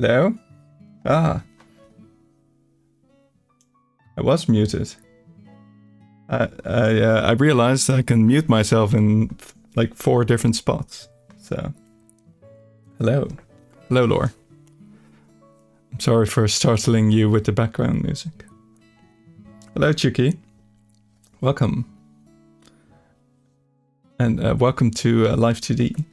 Hello? Ah, I was muted. I realized I can mute myself in like 4 different spots. So, hello. Hello, Lore. I'm sorry for startling you with the background music. Hello, Chucky. Welcome. And welcome to Live2D.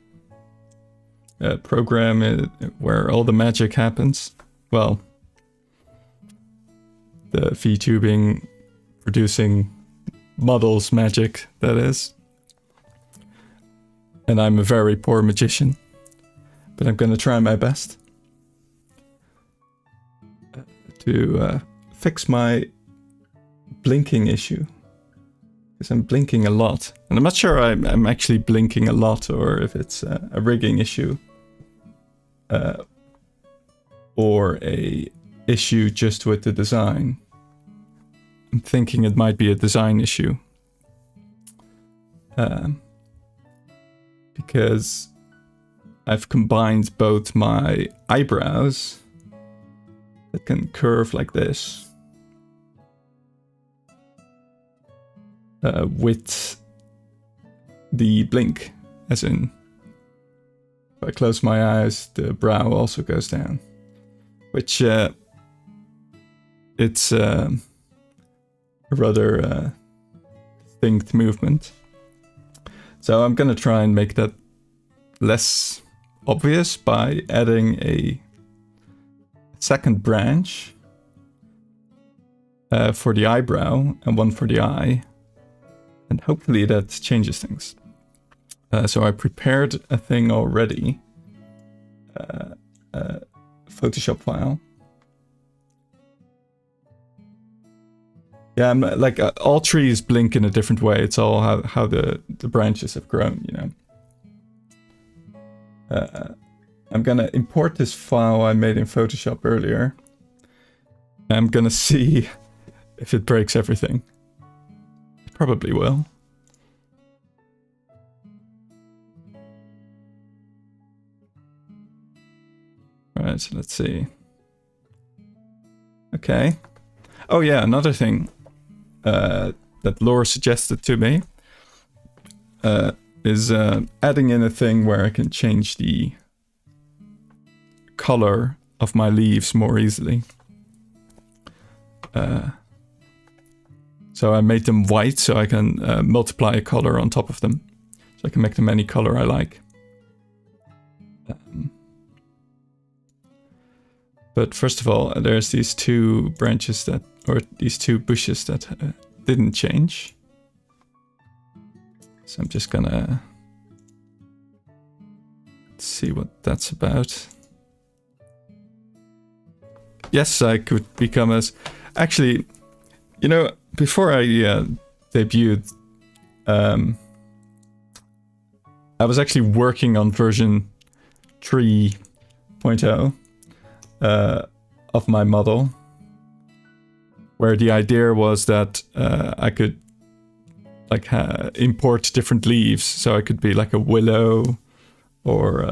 A program where all the magic happens. Well, the Vtubing producing models magic, that is. And I'm a very poor magician, but I'm gonna try my best to fix my blinking issue. Because I'm blinking a lot. And I'm not sure I'm actually blinking a lot or if it's a rigging issue. Or a issue just with the design. I'm thinking it might be a design issue. Because I've combined both my eyebrows that can curve like this with the blink, as in if I close my eyes, the brow also goes down, which it's a rather distinct movement. So I'm gonna try and make that less obvious by adding a second branch for the eyebrow and one for the eye, and hopefully that changes things. So I prepared a thing already, a Photoshop file. Yeah, I'm like all trees blink in a different way. It's all how the branches have grown, you know. I'm gonna import this file I made in Photoshop earlier. I'm gonna see if it breaks everything. It probably will. Alright, so let's see. Okay. Oh yeah, another thing that Laura suggested to me is adding in a thing where I can change the color of my leaves more easily. So I made them white so I can multiply a color on top of them. So I can make them any color I like. But first of all, there's these 2 branches that, or these 2 bushes that didn't change. So I'm just gonna see what that's about. Yes, I could become as... Actually, you know, before I debuted, I was actually working on version 3.0 of my model, where the idea was that I could like import different leaves, so I could be like a willow or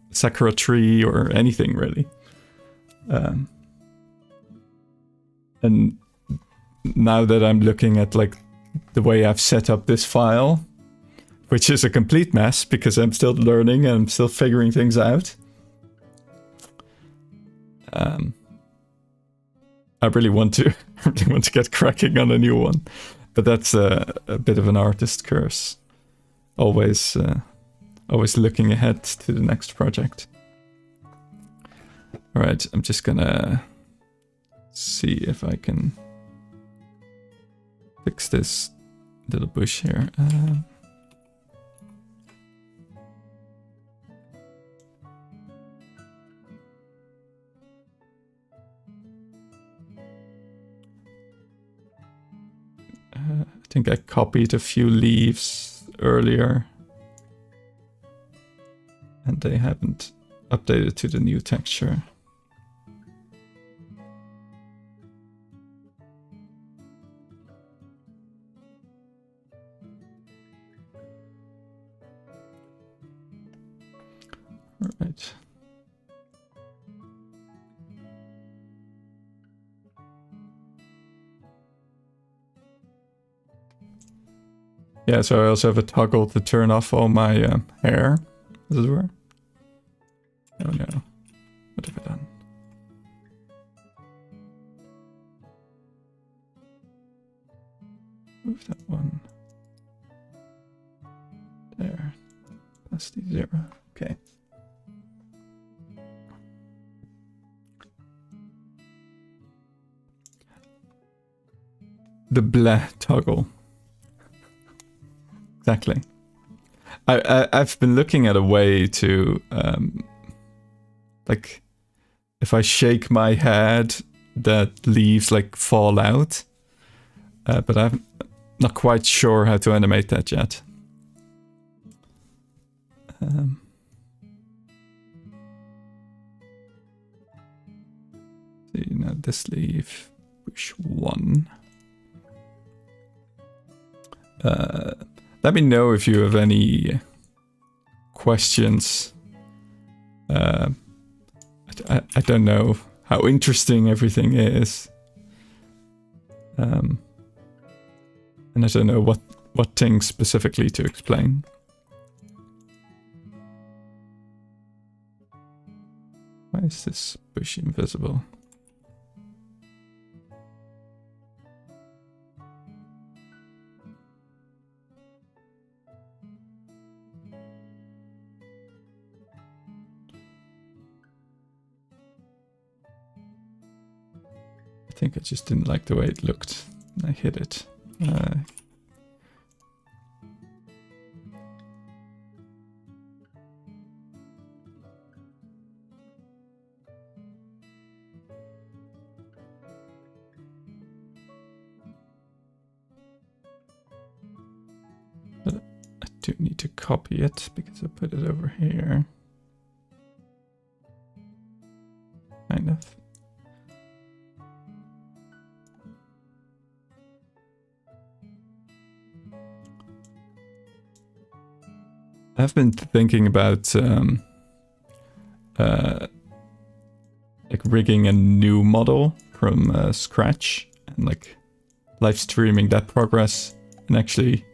sakura tree or anything really. And now that I'm looking at like the way I've set up this file, which is a complete mess because I'm still learning and I'm still figuring things out. I really want to get cracking on a new one, but that's a bit of an artist curse. Always looking ahead to the next project. All right, I'm just gonna see if I can fix this little bush here. I think I copied a few leaves earlier and they haven't updated to the new texture. All right. Yeah, so I also have a toggle to turn off all my hair, as it were. Oh no, what have I done? Move that one. There. Opacity 0. Okay. The blah toggle. Exactly. I've been looking at a way to like if I shake my head, that leaves like fall out. But I'm not quite sure how to animate that yet. See, now this leaf, push 1. Let me know if you have any questions. I don't know how interesting everything is. And I don't know what things specifically to explain. Why is this bush invisible? I think I just didn't like the way it looked. I hit it. I do need to copy it because I put it over here. Kind of. I've been thinking about like rigging a new model from scratch and like live streaming that progress and actually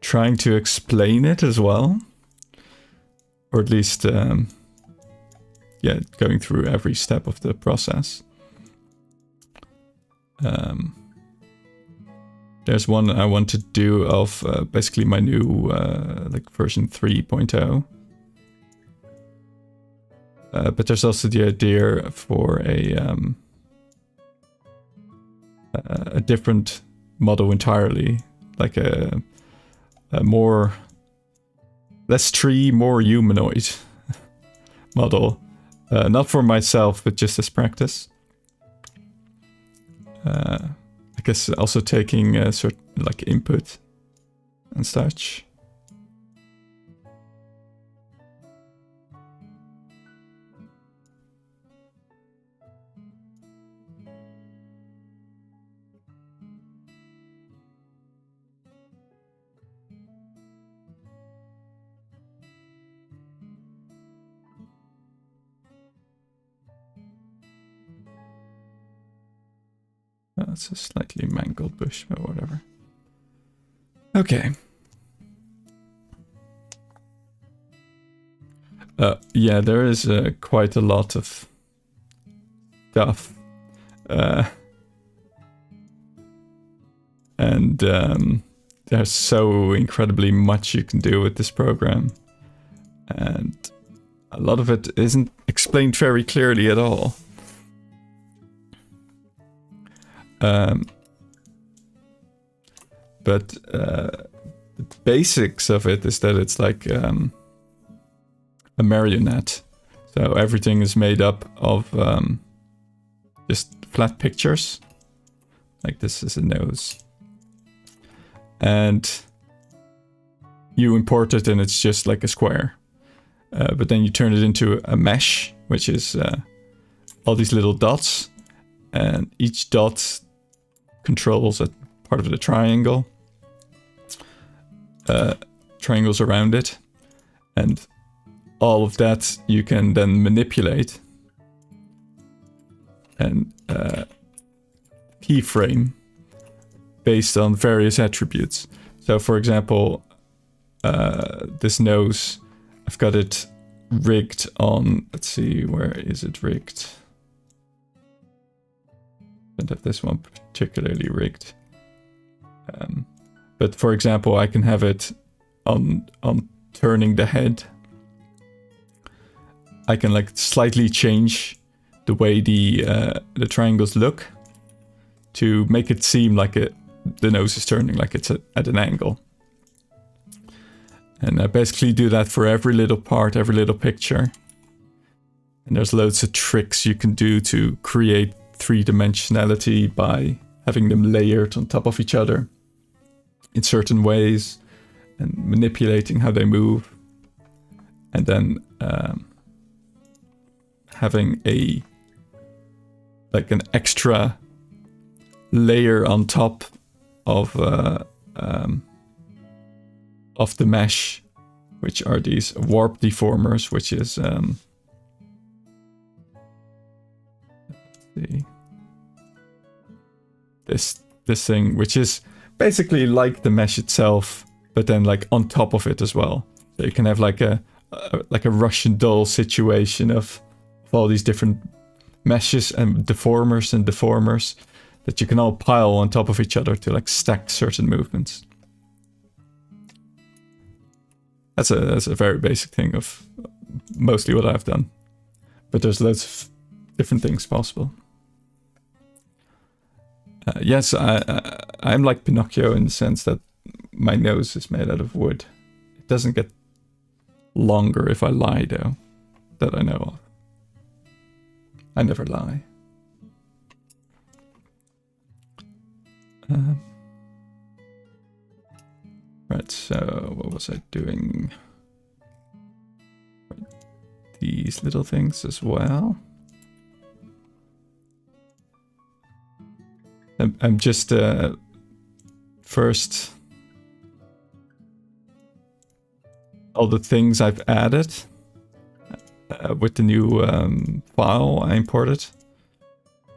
trying to explain it as well, or at least yeah, going through every step of the process. There's one I want to do of basically my new like version 3.0. But there's also the idea for a different model entirely, like a more less tree, more humanoid model. Not for myself, but just as practice. I guess also taking certain like input and such. That's a slightly mangled bush, but whatever. Okay. Yeah, there is quite a lot of stuff. And there's so incredibly much you can do with this program. And a lot of it isn't explained very clearly at all. But the basics of it is that it's like a marionette. So everything is made up of just flat pictures. Like this is a nose. And you import it and it's just like a square. But then you turn it into a mesh, which is all these little dots. And each dot controls a part of the triangle. Triangles around it. And all of that you can then manipulate. And keyframe based on various attributes. So for example, this nose, I've got it rigged on, let's see, where is it rigged? I don't have this one particularly rigged. But for example, I can have it on turning the head. I can like slightly change the way the triangles look to make it seem like the nose is turning, like it's at an angle. And I basically do that for every little part, every little picture. And there's loads of tricks you can do to create three-dimensionality by having them layered on top of each other in certain ways and manipulating how they move. And then having an extra layer on top of the mesh, which are these warp deformers, which is let's see, this thing, which is basically like the mesh itself, but then like on top of it as well. So you can have like a Russian doll situation of all these different meshes and deformers that you can all pile on top of each other to like stack certain movements. That's a very basic thing of mostly what I've done, but there's loads of different things possible. Yes, I'm like Pinocchio in the sense that my nose is made out of wood. It doesn't get longer if I lie, though, that I know of. I never lie. Right, so what was I doing? These little things as well. I'm just first all the things I've added with the new file I imported.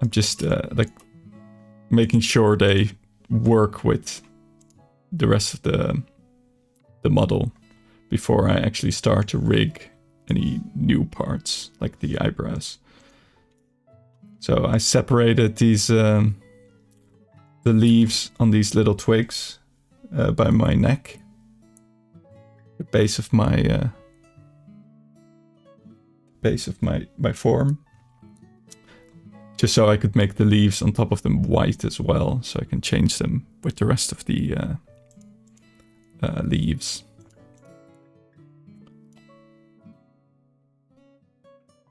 I'm just like making sure they work with the rest of the model before I actually start to rig any new parts like the eyebrows. So I separated these the leaves on these little twigs by my neck, the base of my form, just so I could make the leaves on top of them white as well, so I can change them with the rest of the leaves.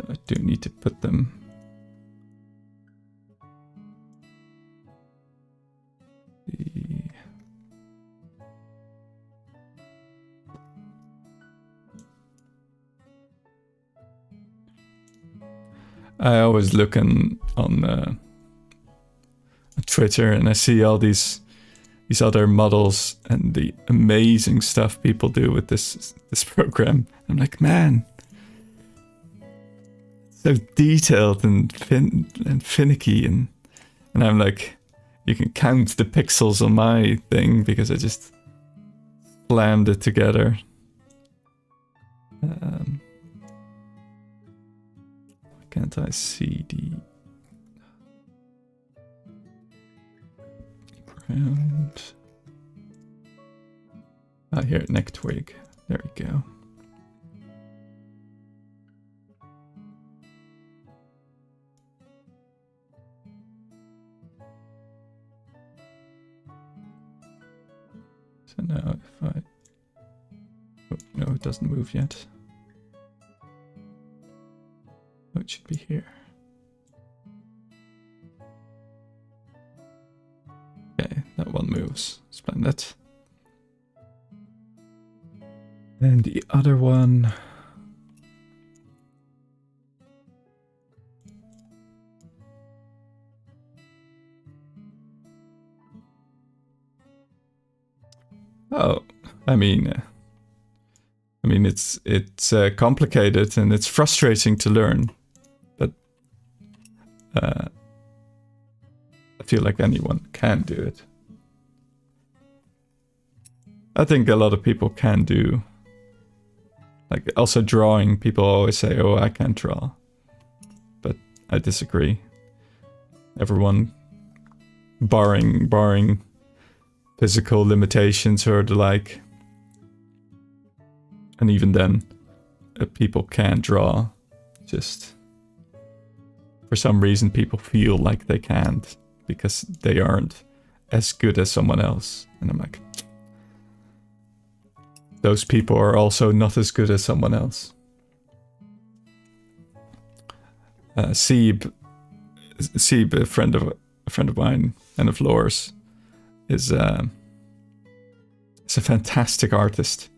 I do need to put them I always look on Twitter and I see all these other models and the amazing stuff people do with this program. I'm like, man, so detailed and finicky, and I'm like, you can count the pixels on my thing because I just slammed it together. Can't I see the ground? Ah, here, neck twig. There we go. So now if I... Oh, no, it doesn't move yet. Oh, it should be here. Okay, that one moves. Splendid. And the other one... Oh, I mean it's complicated and it's frustrating to learn, but I feel like anyone can do it. I think a lot of people can do. Like, also drawing, people always say, oh, I can't draw. But I disagree. Everyone, barring physical limitations or the like. And even then, people can draw. Just, for some reason, people feel like they can't. Because they aren't as good as someone else. And I'm like, those people are also not as good as someone else. Seb, a friend of mine and of Laura's, is a fantastic artist.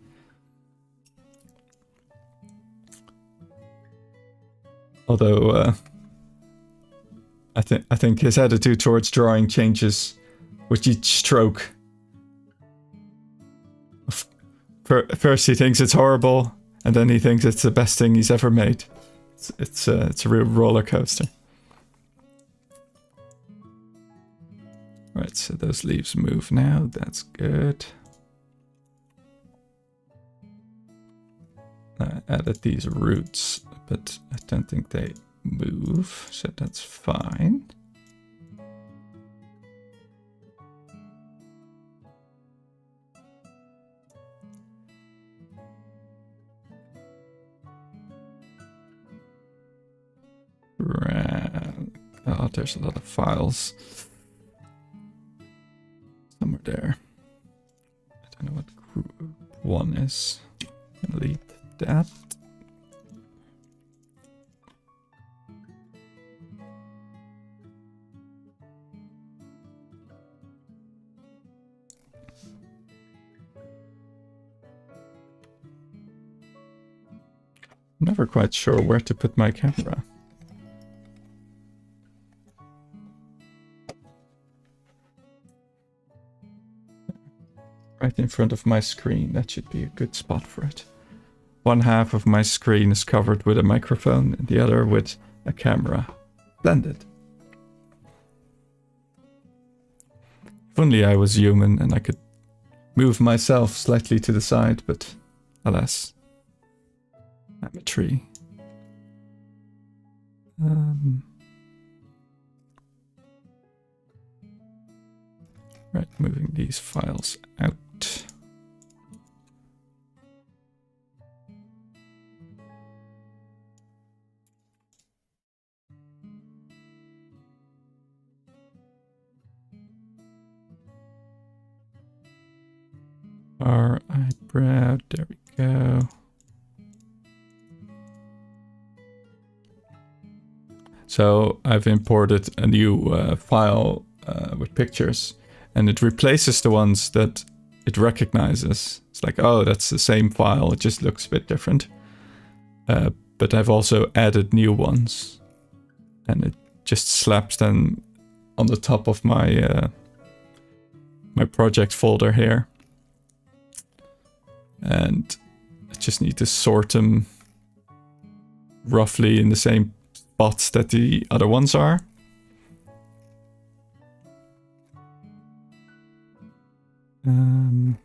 Although I think his attitude towards drawing changes with each stroke. First he thinks it's horrible, and then he thinks it's the best thing he's ever made. It's a real roller coaster. Right, so those leaves move now. That's good. I added these roots, but I don't think they move, so that's fine. Oh, there's a lot of files somewhere there. I don't know what group 1 is. I'm gonna leave that. I'm never quite sure where to put my camera. Right in front of my screen, that should be a good spot for it. One half of my screen is covered with a microphone and the other with a camera. Blended. If only I was human and I could move myself slightly to the side, but alas, I'm a tree. Right, moving these files out. Our eyebrow, there we go. So I've imported a new file with pictures, and it replaces the ones that it recognizes. It's like, oh, that's the same file, it just looks a bit different. But I've also added new ones, and it just slaps them on the top of my my project folder here. And I just need to sort them roughly in the same spots that the other ones are. Hang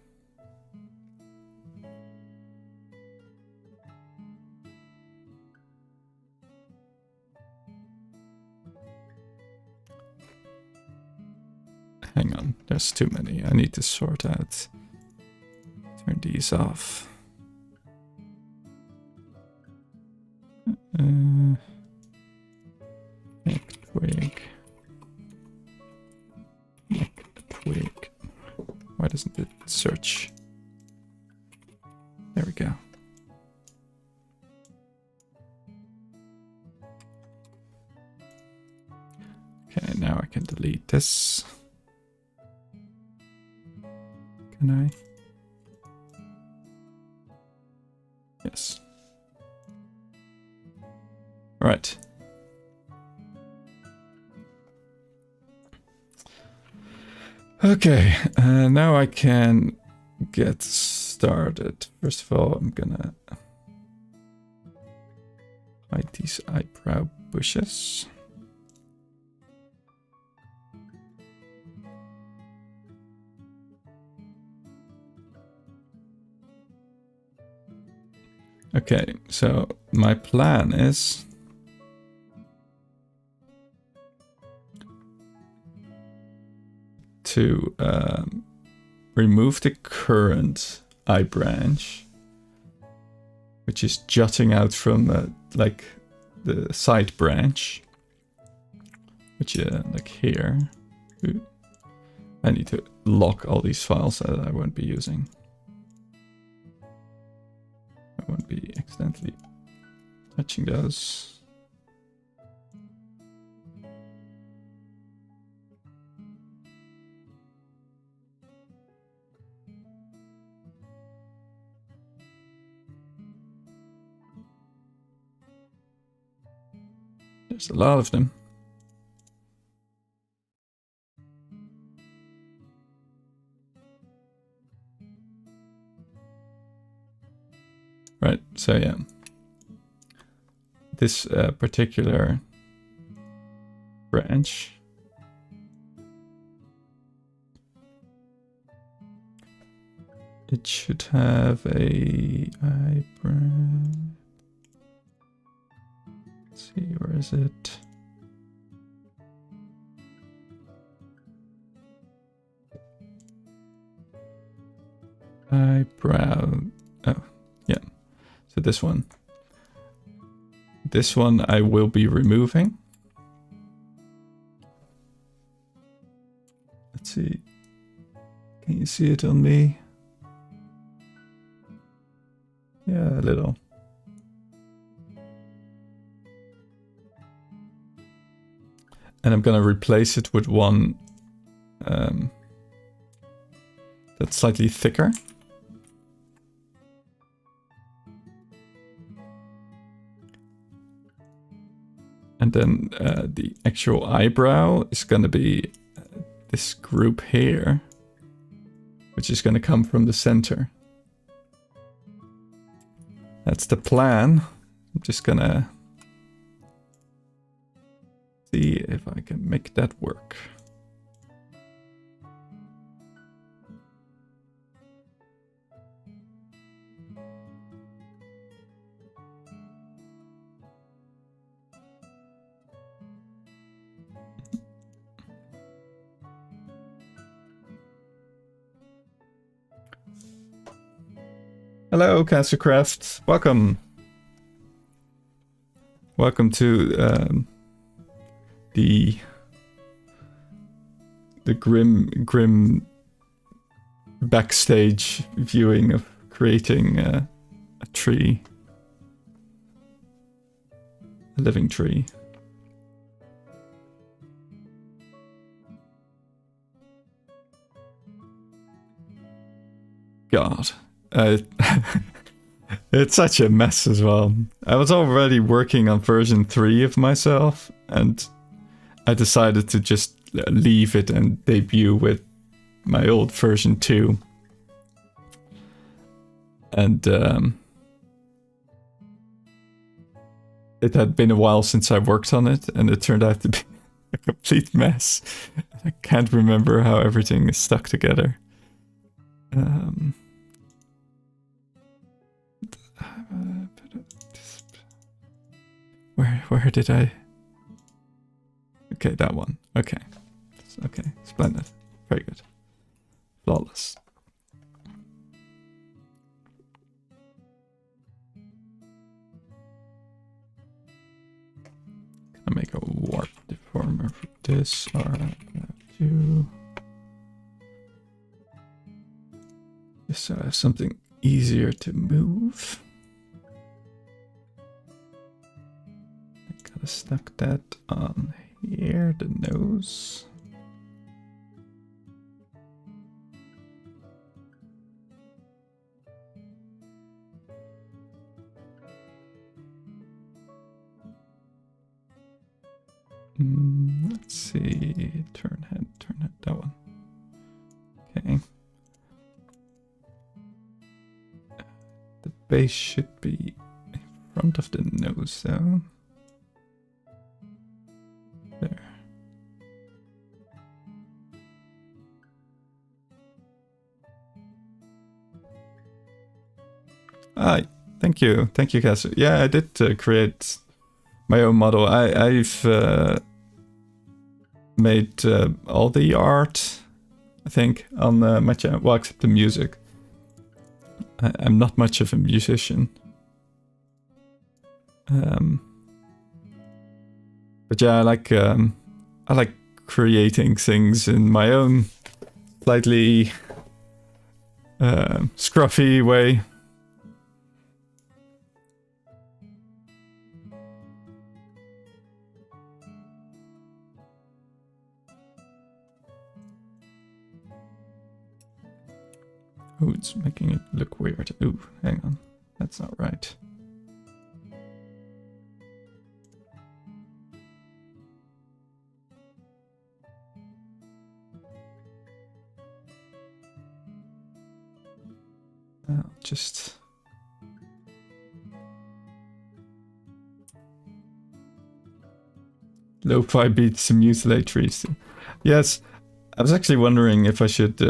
on, there's too many. I need to sort out. Turn these off. Make twig. Make a twig. Why doesn't it search? There we go. Okay, now I can delete this. Can I? Yes. Right. Okay, now I can get started. First of all, I'm gonna hide these eyebrow bushes. Okay, so my plan is to remove the current eye branch, which is jutting out from like the side branch, which like here. Ooh. I need to lock all these files that I won't be using. I won't be accidentally touching those. There's a lot of them. Right, so yeah. This particular branch it should have a eyebrow. Let's see, where is it? Eyebrow. Oh, yeah. So this one. This one I will be removing. Let's see. Can you see it on me? Yeah, a little. And I'm gonna replace it with one that's slightly thicker. And then the actual eyebrow is gonna be this group here, which is gonna come from the center. That's the plan. I'm just gonna see if I can make that work. Hello, Cancercraft. Welcome. Welcome to the grim backstage viewing of creating a tree, a living tree. God. It's such a mess as well. I was already working on version 3 of myself, and I decided to just leave it and debut with my old version 2. And it had been a while since I worked on it, and it turned out to be a complete mess. I can't remember how everything is stuck together. Where did I? Okay, that one. Okay. Okay, splendid. Very good. Flawless. Gonna make a warp deformer for this, or do just so I have something easier to move. Gotta stuck that on here, the nose. Let's see, turn head, that one. Okay. The base should be in front of the nose though. There. Thank you, Cass. Yeah, I did create my own model. I've made all the art, I think, on my channel. Well, except the music. I'm not much of a musician. But yeah, I like creating things in my own slightly scruffy way. Oh, it's making it look weird. Ooh, hang on. That's not right. I'll just... Lo-fi beats to mutilate trees. Yes, I was actually wondering if I should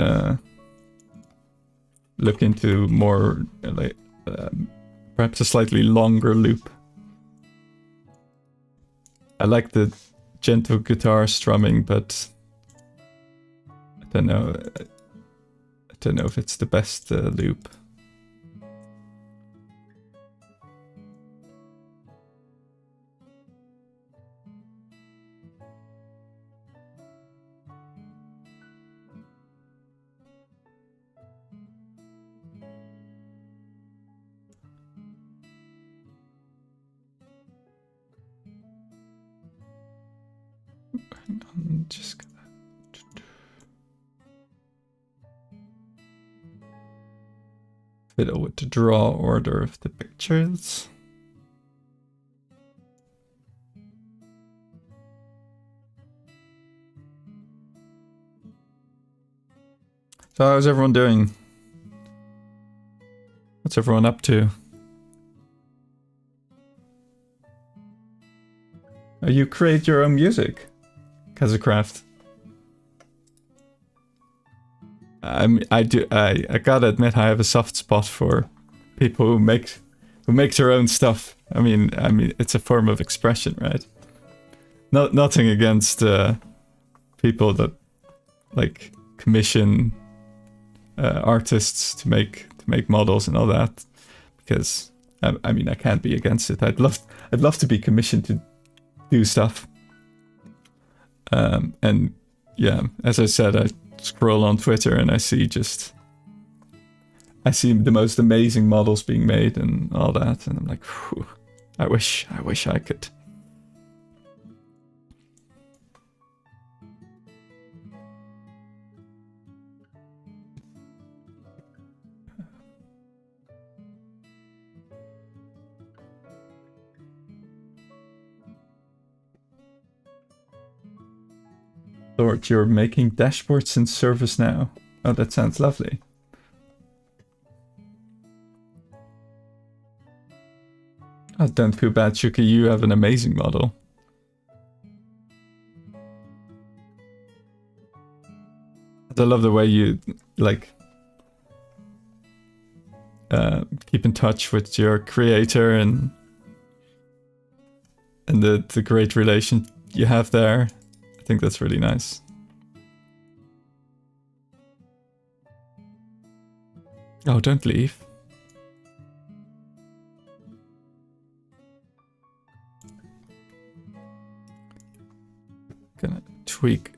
look into more, like, perhaps a slightly longer loop. I like the gentle guitar strumming, but I don't know. I don't know if it's the best loop. Hang on, just gonna... fiddle with the draw order of the pictures. So how's everyone doing? What's everyone up to? Oh, you create your own music, Kazacraft. I gotta admit, I have a soft spot for people who make their own stuff. I mean, it's a form of expression, right? Nothing against people that like commission artists to make models and all that, because I mean, I can't be against it. I'd love to be commissioned to do stuff. And yeah, as I said, I scroll on Twitter and I see the most amazing models being made and all that, and I'm like, whew, I wish I could. Lord, you're making dashboards in Service now. Oh, that sounds lovely. Oh, don't feel bad, Shuki. You have an amazing model. I love the way you, like, keep in touch with your creator and the great relation you have there. I think that's really nice. Oh, don't leave. Gonna tweak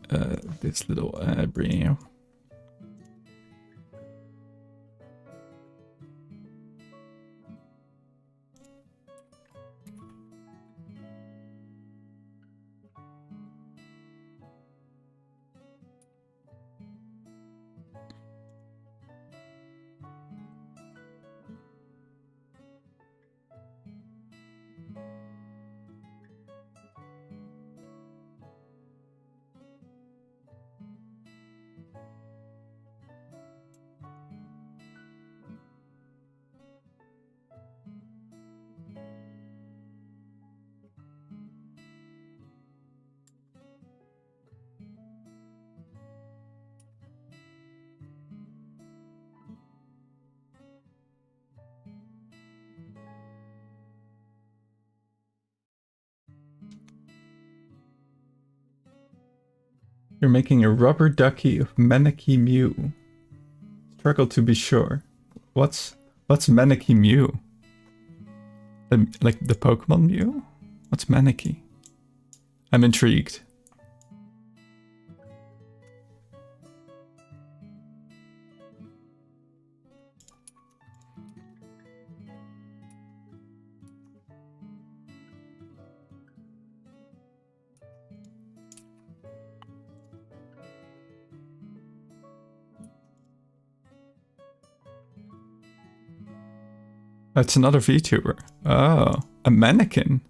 this little eyebrow. You're making a rubber ducky of Maneki Mew. Struggle to be sure. What's Maneki Mew? Like the Pokemon Mew? What's Maneki? I'm intrigued. That's another VTuber. Oh, a mannequin.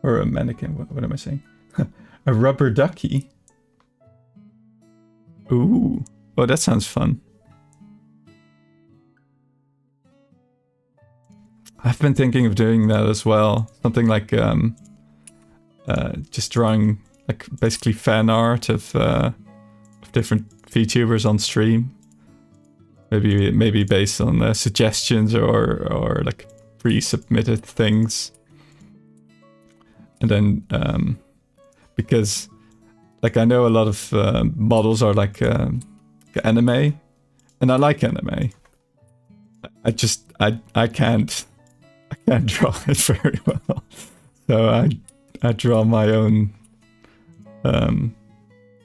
Or a mannequin, what am I saying? A rubber ducky. Ooh, oh, that sounds fun. I've been thinking of doing that as well. Something like just drawing like basically fan art of different VTubers on stream. Maybe based on suggestions or like pre-submitted things. And then because like I know a lot of models are like anime, and I like anime. I can't draw it very well, so I draw my own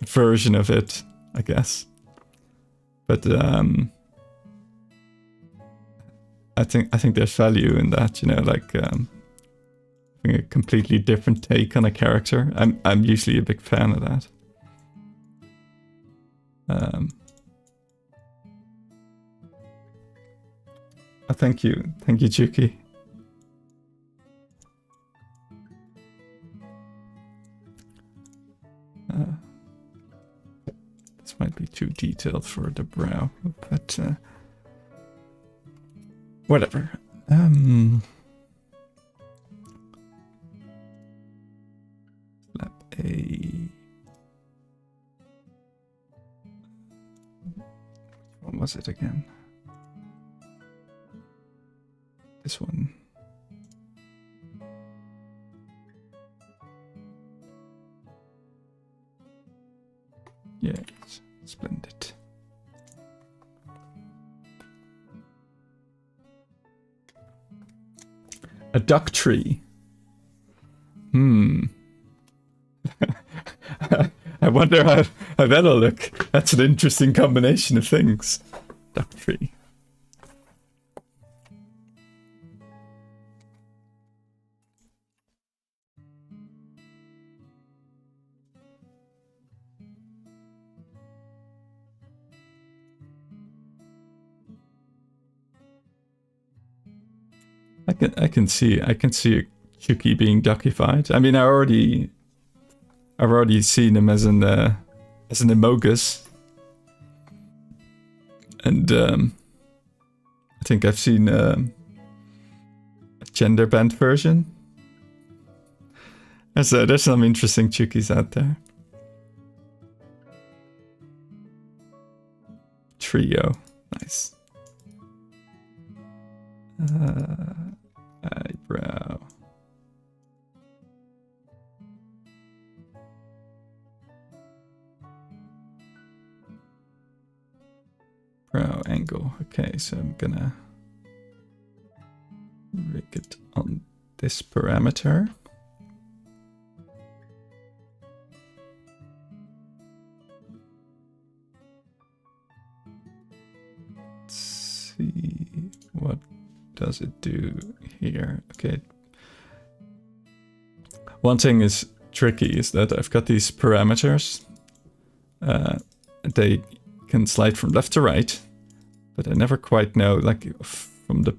version of it, I guess. But I think there's value in that, you know, like having a completely different take on a character. I'm usually a big fan of that. Oh, thank you, Juki. This might be too detailed for the brow, but whatever. Slap a... What was it again? This one. Yes, splendid. A duck tree. I wonder how that'll look. That's an interesting combination of things. Duck tree. I can see Chucky being duckified. I mean, I've already seen him as an Emogus, and I think I've seen a gender bent version. There's some interesting Chukis out there. Trio, nice. Eyebrow. Brow angle. Okay, so I'm gonna rig it on this parameter. Let's see, what does it do here? Okay. One thing is tricky is that I've got these parameters. They can slide from left to right, but I never quite know, like from the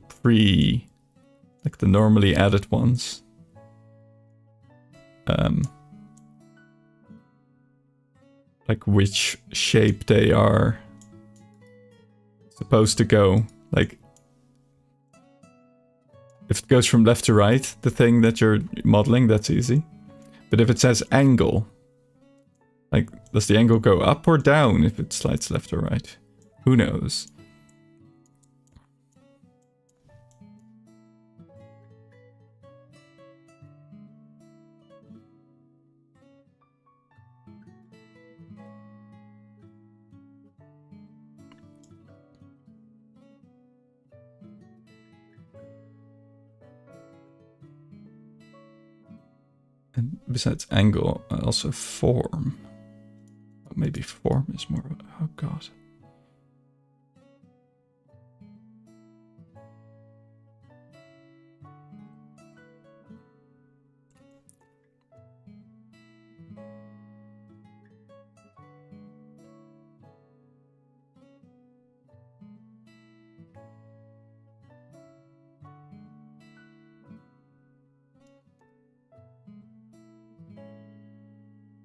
like the normally added ones. Like which shape they are supposed to go. Like if it goes from left to right, the thing that you're modeling, that's easy. But if it says angle, like, does the angle go up or down if it slides left or right? Who knows? And besides angle, also form. Maybe form is more. Oh god.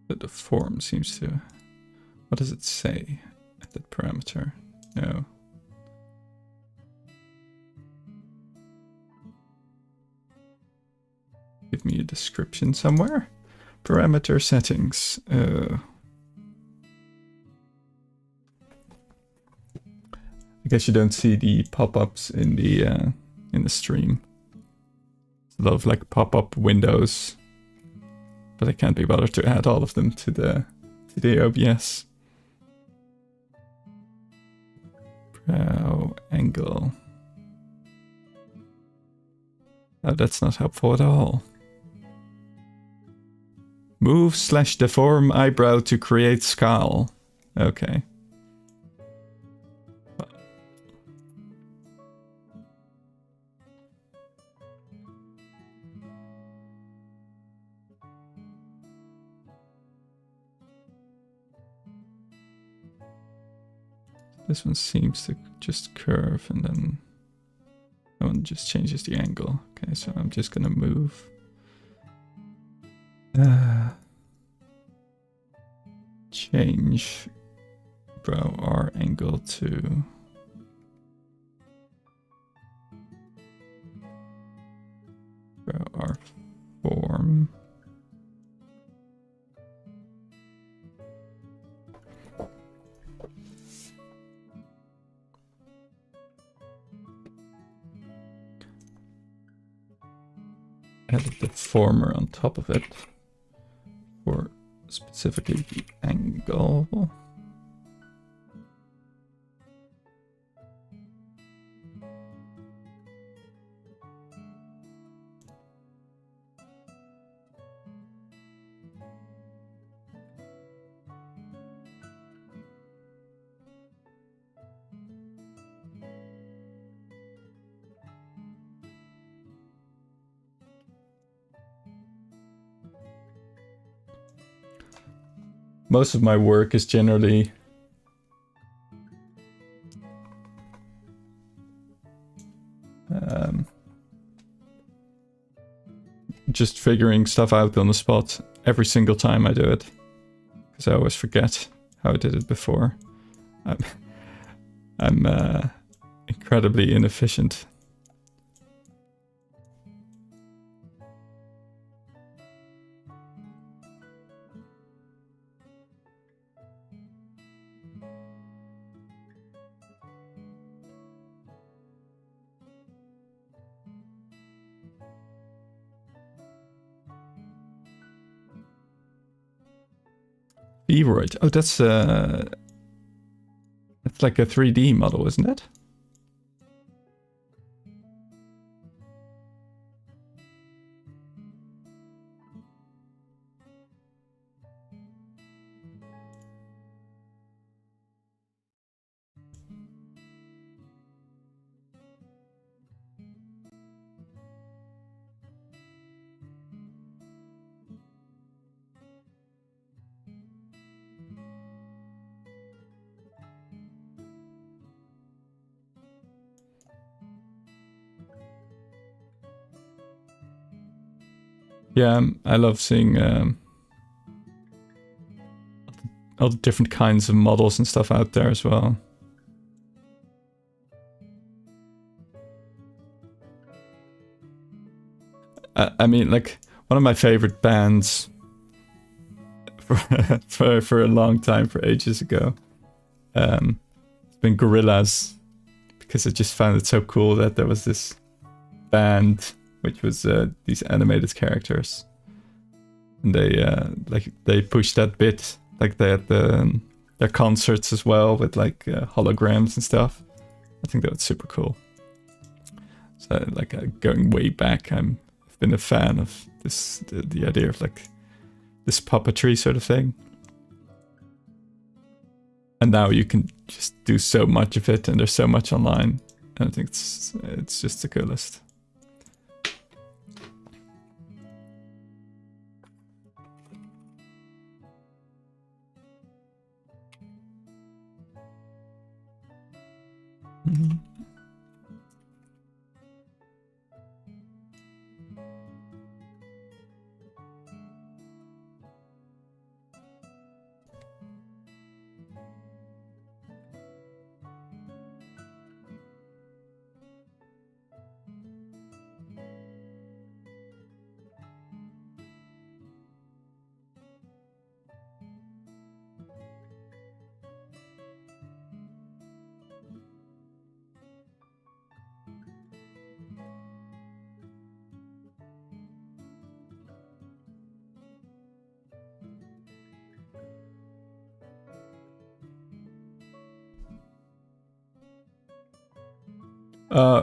But the form seems to... What does it say at that parameter? No. Give me a description somewhere. Parameter settings. I guess you don't see the pop-ups in the stream. It's a lot of like pop-up windows, but I can't be bothered to add all of them to the OBS. Brow angle. Oh, that's not helpful at all. Move/deform eyebrow to create scowl. Okay. This one seems to just curve and then that one just changes the angle. Okay, so I'm just gonna move. Change brow R angle to brow R form. Add the deformer on top of it for specifically the angle. Most of my work is generally just figuring stuff out on the spot every single time I do it, because I always forget how I did it before. I'm incredibly inefficient. Eroid. Oh, that's like a 3D model, isn't it? Yeah, I love seeing all the different kinds of models and stuff out there as well. I mean, like, one of my favorite bands for a long time, for ages ago, it's been Gorillaz, because I just found it so cool that there was this band which was these animated characters, and they pushed that bit, like they had their concerts as well with like holograms and stuff. I think that was super cool. So like going way back, I've been a fan of this, the idea of like this puppetry sort of thing. And now you can just do so much of it, and there's so much online. And I think it's just the coolest. Mm-hmm.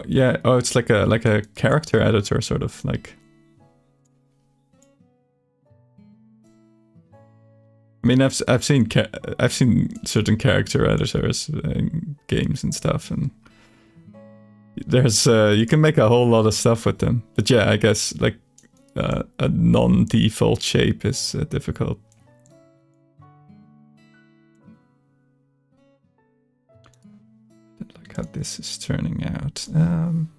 Yeah. Oh, it's like a character editor, sort of like. I mean, I've seen certain character editors in games and stuff, and there's you can make a whole lot of stuff with them. But yeah, I guess like a non-default shape is difficult. I don't like how this is turning out. I'm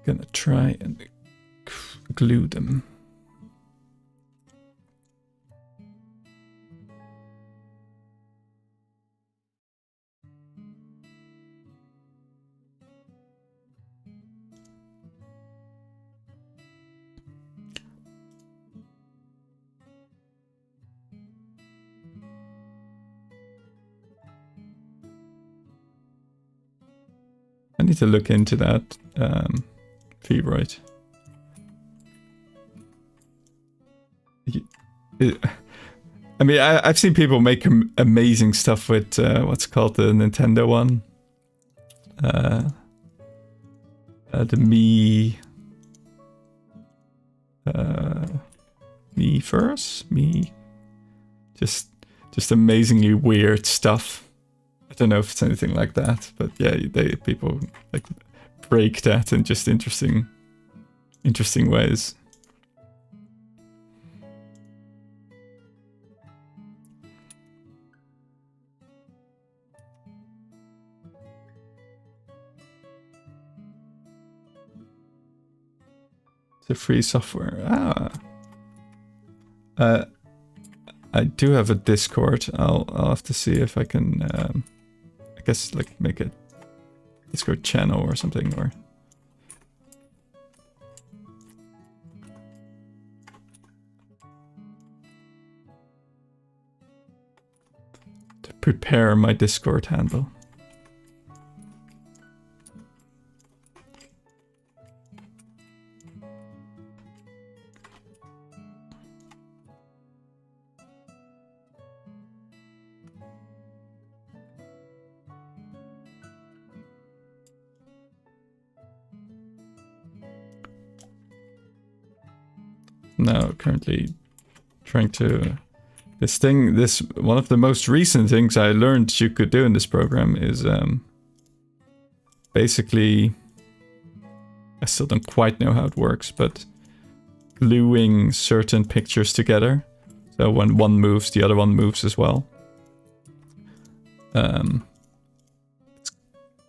gonna try and glue them. I need to look into that, Feebroid. I mean, I've seen people make amazing stuff with what's called the Nintendo one. The Me first? Just amazingly weird stuff. I don't know if it's anything like that, but yeah, people like break that in just interesting ways. The free software. I do have a Discord. I'll have to see if I can. I guess like make a Discord channel or something, or. To prepare my Discord handle. Now currently trying to one of the most recent things I learned you could do in this program is basically, I still don't quite know how it works, but gluing certain pictures together, so when one moves the other one moves as well. It's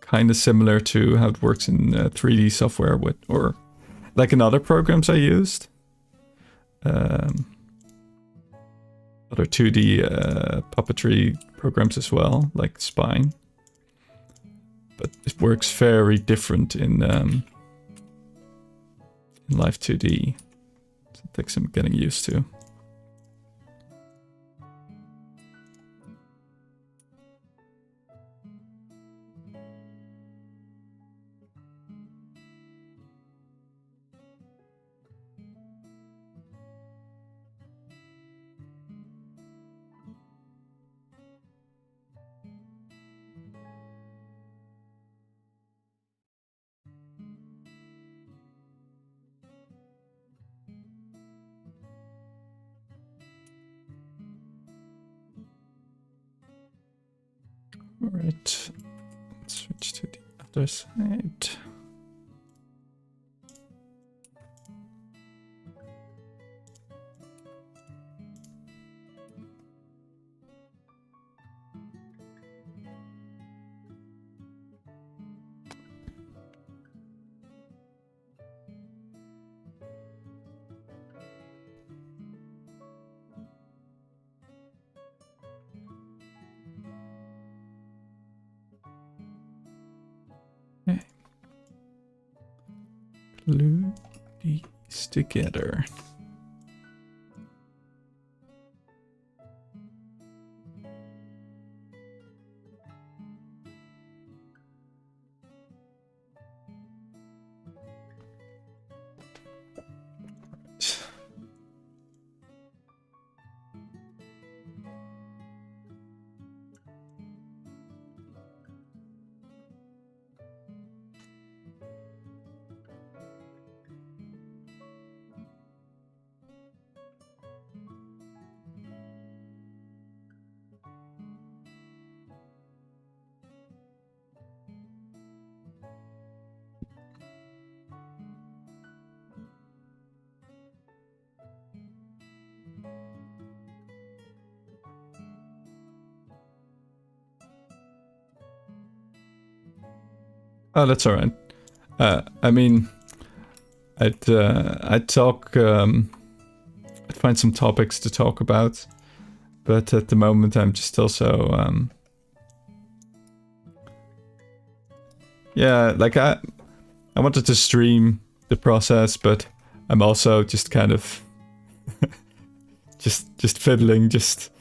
kind of similar to how it works in 3D software or like in other programs I used. Other 2D puppetry programs as well, like Spine. But it works very different in Live2D. So it takes some getting used to. Alright, let's switch to the other side. Okay. Glue these together. Oh, that's all right. I mean, I'd talk. I'd find some topics to talk about, but at the moment I'm just also yeah, like I wanted to stream the process, but I'm also just kind of just fiddling, just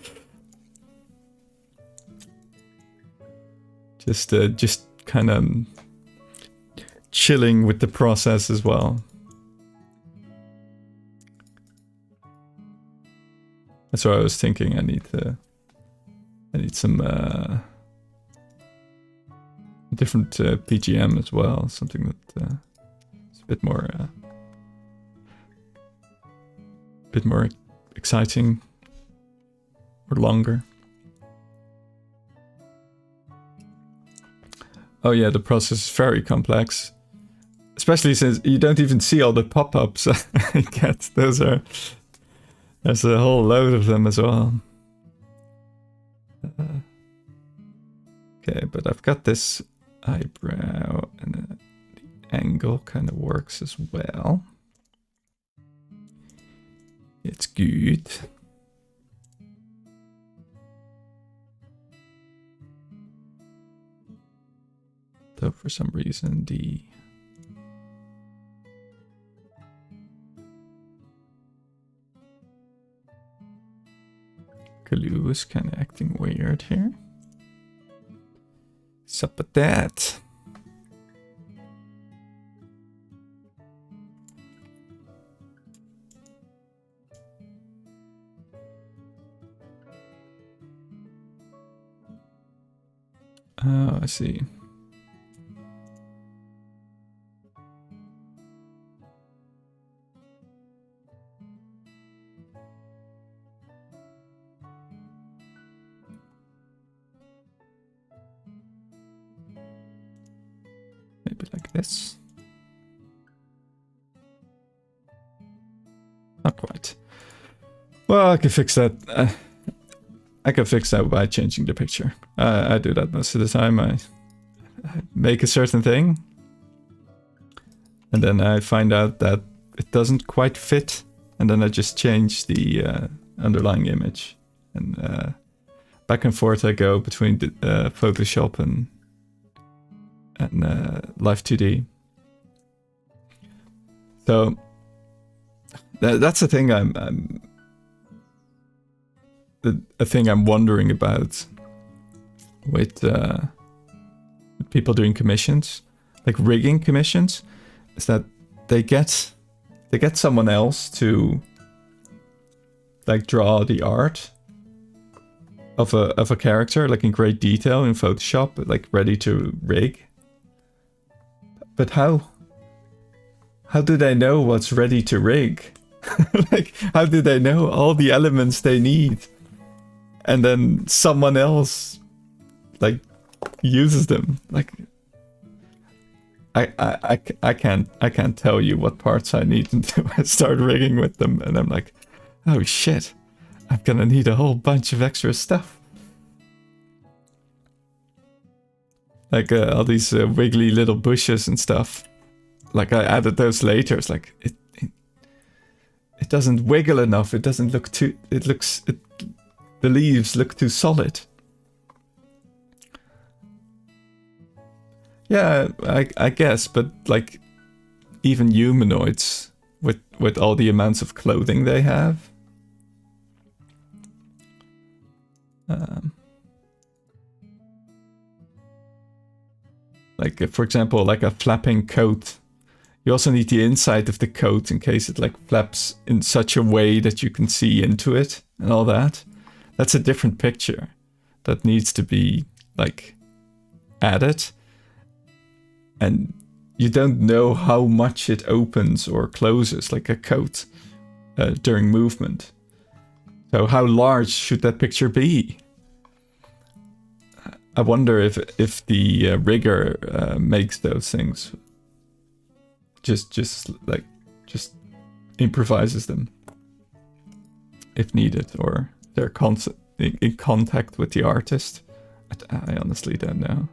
kind of chilling with the process as well. That's what I was thinking. I need some different PGM as well, something that is a bit more exciting or longer. Oh yeah, the process is very complex. Especially since you don't even see all the pop-ups I get. There's a whole load of them as well. Okay, but I've got this eyebrow and the angle kind of works as well. It's good. Though for some reason the glue is kind of acting weird here. What's up with that? Oh, I see. Maybe like this. Not quite. Well, I can fix that. I can fix that by changing the picture. I do that most of the time. I make a certain thing, and then I find out that it doesn't quite fit, and then I just change the underlying image. And back and forth I go between Photoshop and Live2D. So that's the thing a thing I'm wondering about with people doing commissions, like rigging commissions, is that they get someone else to like draw the art of a character, like in great detail in Photoshop, like ready to rig. But how do they know what's ready to rig? Like, how do they know all the elements they need? And then someone else like uses them. Like, I can't tell you what parts I need until I start rigging with them, and I'm like, oh shit, I'm gonna need a whole bunch of extra stuff. Like all these wiggly little bushes and stuff. Like I added those later. It's like it doesn't wiggle enough. It doesn't look too. The leaves look too solid. Yeah, I guess, but like even humanoids with all the amounts of clothing they have. Like for example, like a flapping coat. You also need the inside of the coat in case it like flaps in such a way that you can see into it and all that. That's a different picture that needs to be like added. And you don't know how much it opens or closes like a coat during movement. So how large should that picture be? I wonder if the rigger makes those things. Just improvises them if needed, or they're in contact with the artist. I honestly don't know.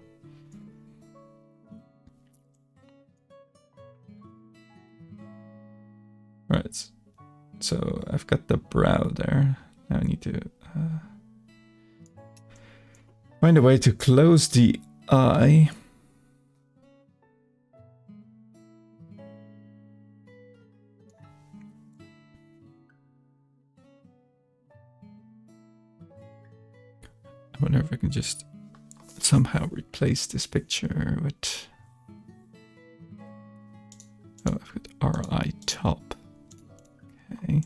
Right, so I've got the brow there. Now I need to find a way to close the eye. I wonder if I can just somehow replace this picture with... Oh, I've got RI top. Okay.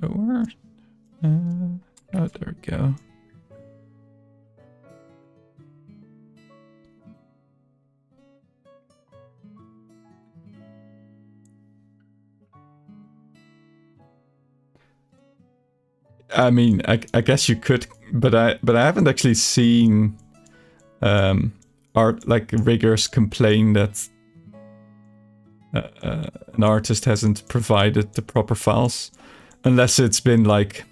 Lower. Oh, there we go. I mean, I guess you could, but I haven't actually seen art like riggers complain that an artist hasn't provided the proper files, unless it's been like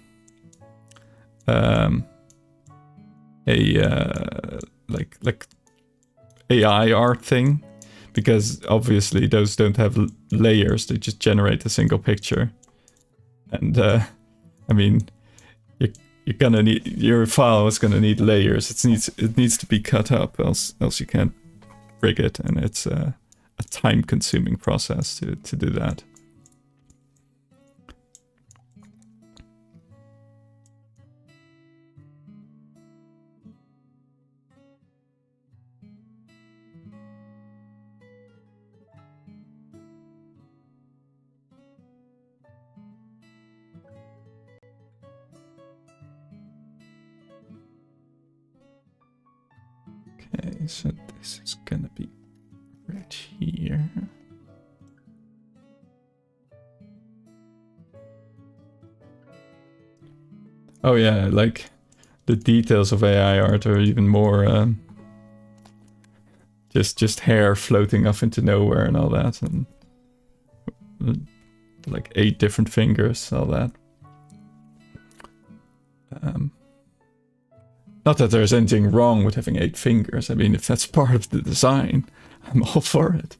like AI art thing, because obviously those don't have layers; they just generate a single picture, and I mean. You're gonna need, your file is gonna need layers. It needs to be cut up, else you can't rig it, and it's a time-consuming process to do that. Okay, so this is gonna be right here. Oh yeah, like the details of AI art are even more just hair floating off into nowhere and all that, and like 8 different fingers, all that. Not that there's anything wrong with having 8 fingers. I mean, if that's part of the design, I'm all for it.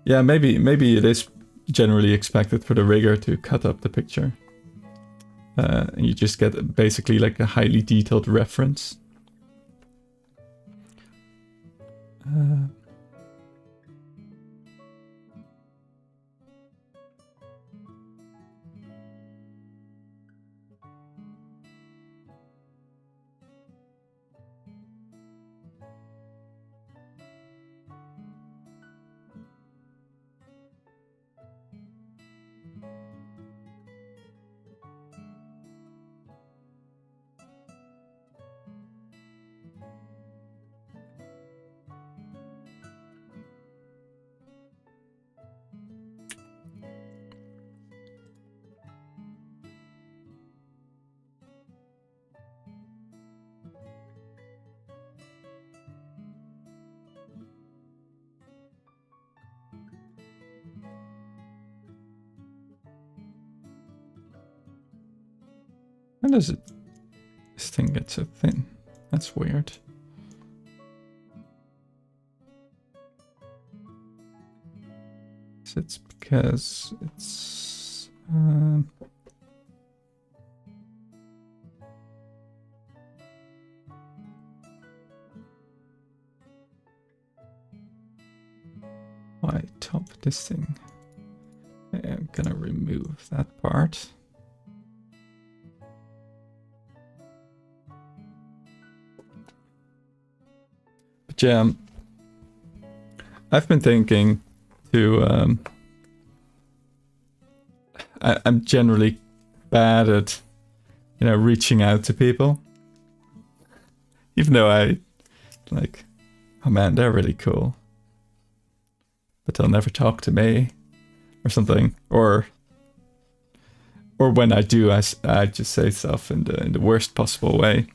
Yeah, maybe it is generally expected for the rigger to cut up the picture. And you just get basically like a highly detailed reference. When does it... This thing get so thin? That's weird. It's because it's... why top this thing? Okay, I'm gonna remove that part. But yeah, I've been thinking to... I'm generally bad at, you know, reaching out to people. Even though I, like, oh man, they're really cool. But they'll never talk to me, or something. Or when I do, I just say stuff in the worst possible way.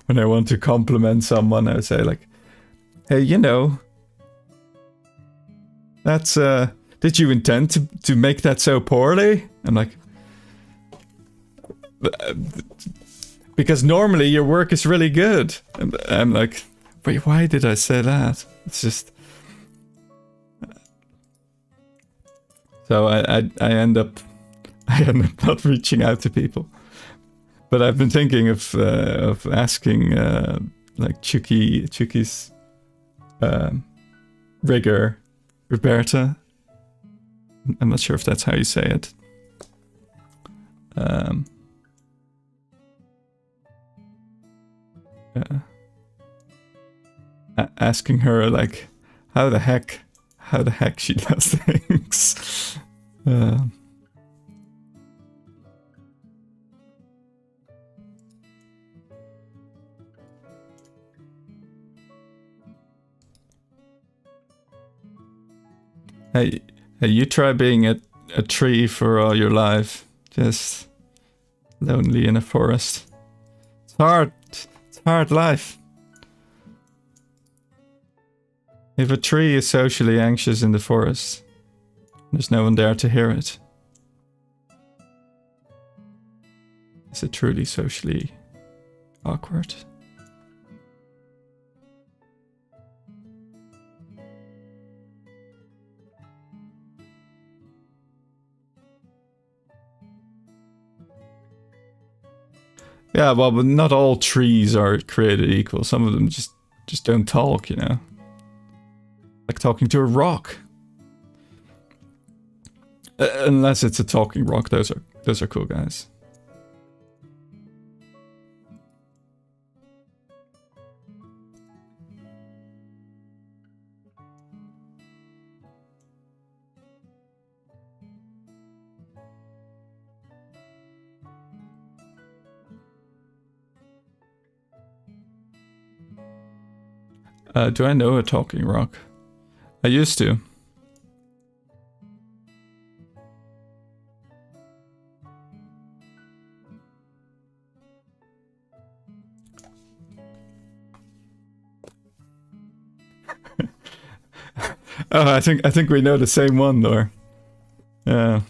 When I want to compliment someone, I say like, "Hey, you know, that's did you intend to make that so poorly?" I'm like, because normally your work is really good. And I'm like, wait, why did I say that? It's just... So I end up not reaching out to people. But I've been thinking of asking like Chuki's rigger, Roberta. I'm not sure if that's how you say it. Asking her like how the heck she does things. Hey, you try being a tree for all your life, just lonely in a forest. It's hard life. If a tree is socially anxious in the forest, there's no one there to hear it. Is it truly socially awkward? Yeah, well, but not all trees are created equal. Some of them just don't talk, you know. Like talking to a rock. Unless it's a talking rock, those are cool guys. Do I know a talking rock? I used to. Oh, I think we know the same one, though. Yeah.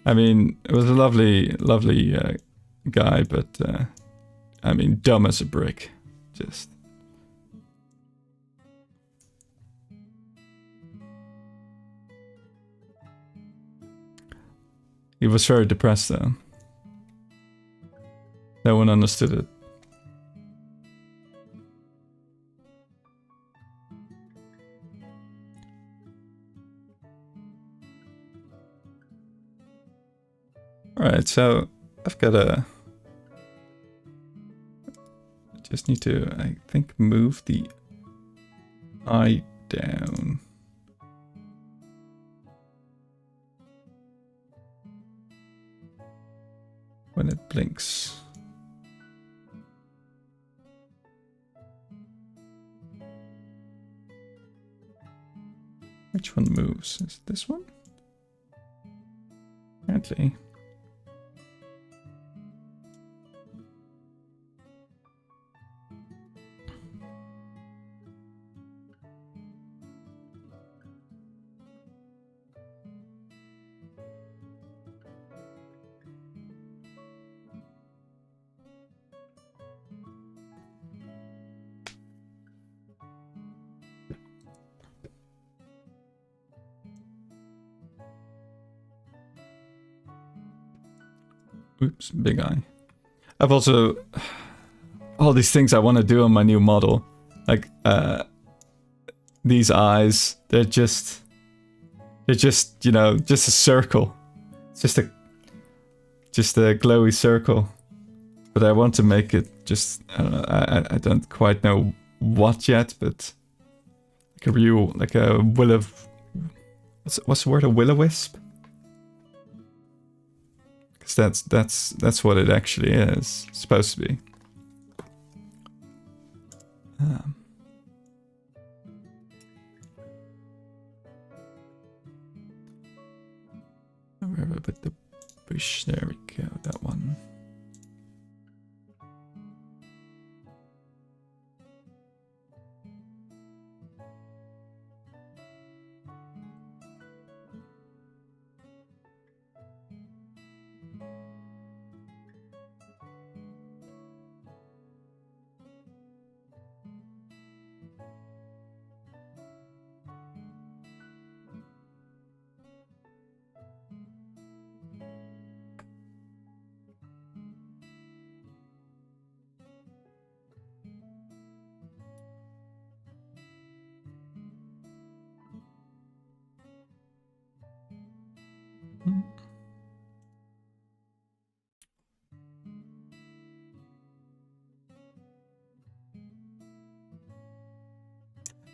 I mean, it was a lovely guy, but I mean, dumb as a brick. Just. He was very depressed though. No one understood it. Alright, so I've got a... just need to, I think, move the eye down. When it blinks. Which one moves? Is it this one? Apparently. Oops, big eye. I've also... all these things I want to do on my new model. Like, these eyes, they're just, you know, just a circle. It's just a glowy circle. But I want to make it just, I don't know, I don't quite know what yet, but... like a real, like a what's the word, a will-o-wisp? That's what it actually is supposed to be. Where have I put the bush? There we go. That one.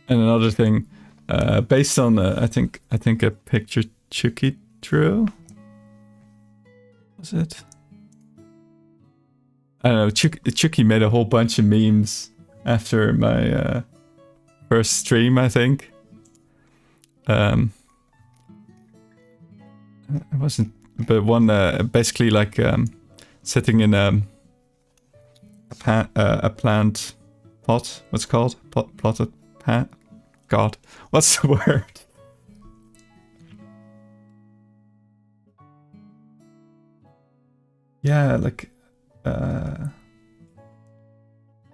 And another thing, based on I think a picture Chucky drew. Was it? I don't know. Chucky made a whole bunch of memes after my first stream, I think. It wasn't, but one basically like sitting in a plant pot. What's it called? Plotted. God, what's the word? Yeah, like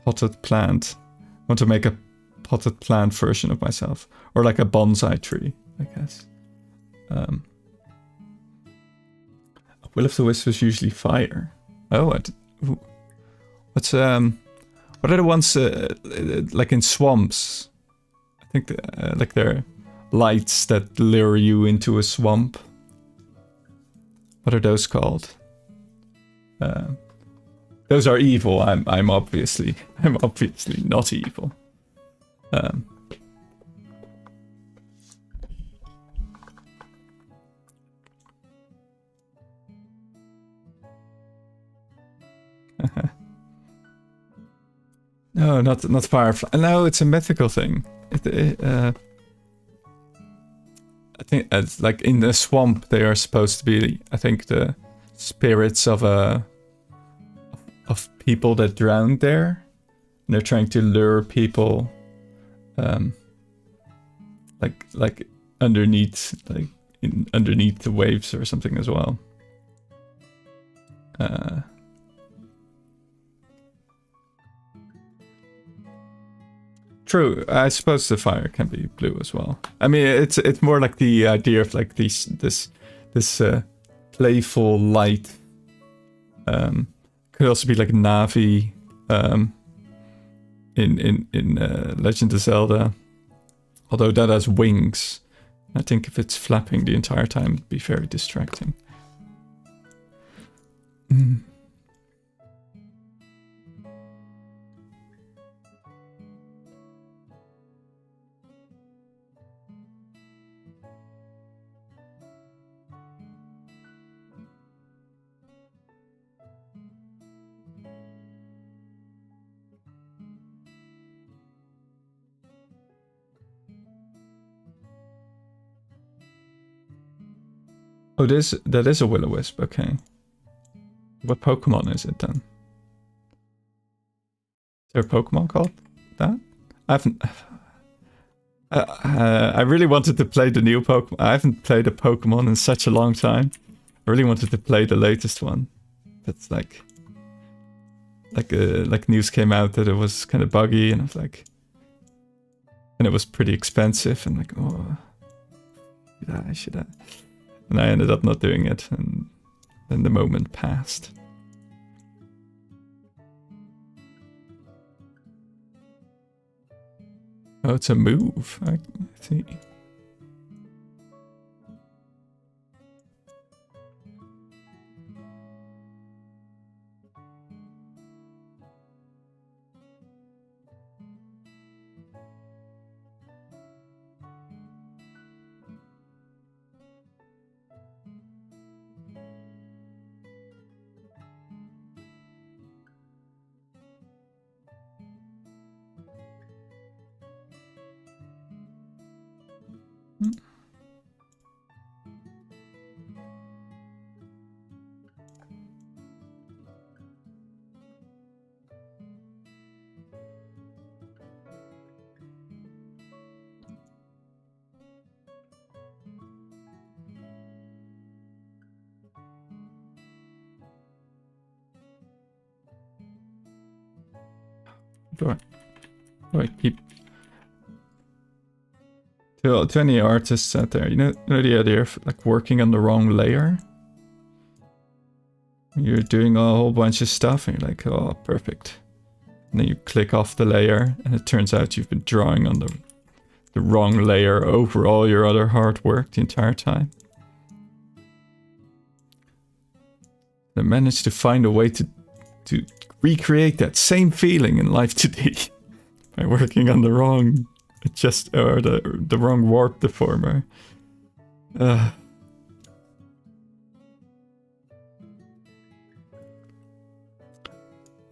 potted plant. I want to make a potted plant version of myself, or like a bonsai tree, I guess. Will-o-wisp is usually fire. Oh, what's what are the ones like in swamps? I think like they're lights that lure you into a swamp. What are those called? Those are evil. I'm obviously not evil. No, not firefly. No, it's a mythical thing. I think it's like in the swamp they are supposed to be, I think, the spirits of people that drowned there. And they're trying to lure people like underneath underneath the waves or something as well. True, I suppose the fire can be blue as well. I mean, it's more like the idea of like this playful light. Could also be like Navi in Legend of Zelda. Although that has wings. I think if it's flapping the entire time, it'd be very distracting. Oh, that is a will-o-wisp, okay. What Pokemon is it then? Is there a Pokemon called that? I haven't... I really wanted to play the new Pokemon. I haven't played a Pokemon in such a long time. I really wanted to play the latest one. That's like news came out that it was kind of buggy, and I was like... And it was pretty expensive, and like, oh... Yeah, I should have... And I ended up not doing it, and then the moment passed. Oh, it's a move. I see. Do I keep... To any artists out there, you know the idea of like working on the wrong layer? You're doing a whole bunch of stuff and you're like, oh, perfect. And then you click off the layer and it turns out you've been drawing on the wrong layer over all your other hard work the entire time. I managed to find a way to recreate that same feeling in Live2D by working on the wrong the wrong warp deformer.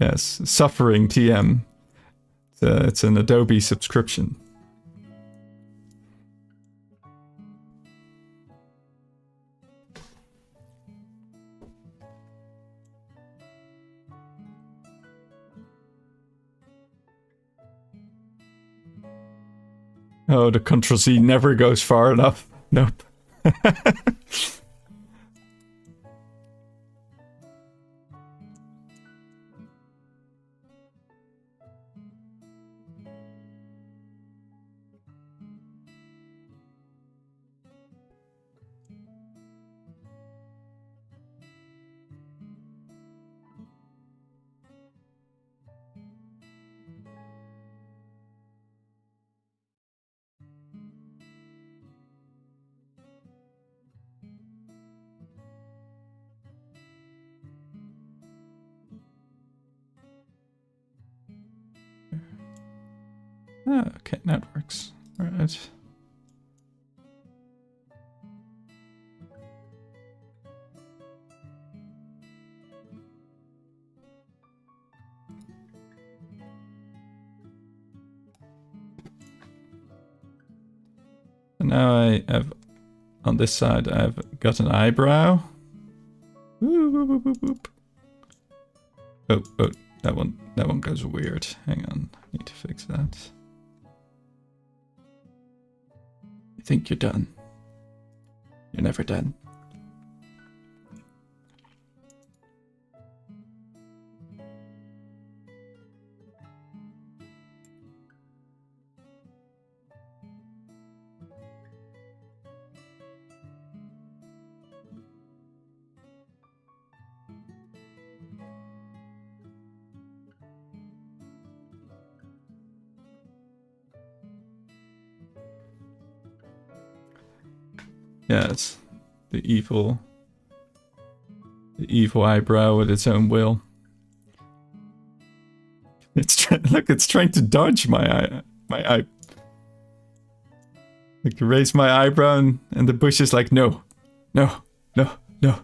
Yes, suffering TM. It's an Adobe subscription. Oh, the Ctrl-Z never goes far enough. Nope. Okay, that works. All right. And now I have, on this side, I've got an eyebrow. Woo, woo, woo, woo, woo. Oh, that one goes weird. Hang on, need to fix that. You think you're done? You're never done. Yeah, it's the evil eyebrow with its own will. Look, it's trying to dodge my eye. Like, raise my eyebrow, and the bush is like, no, no, no, no.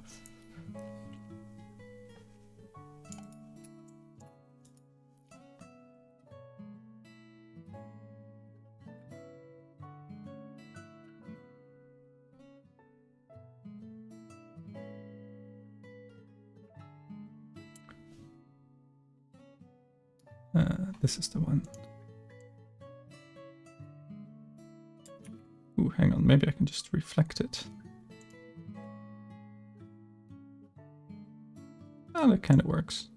This is the one. Ooh, hang on, maybe I can just reflect it. Oh, that kind of works.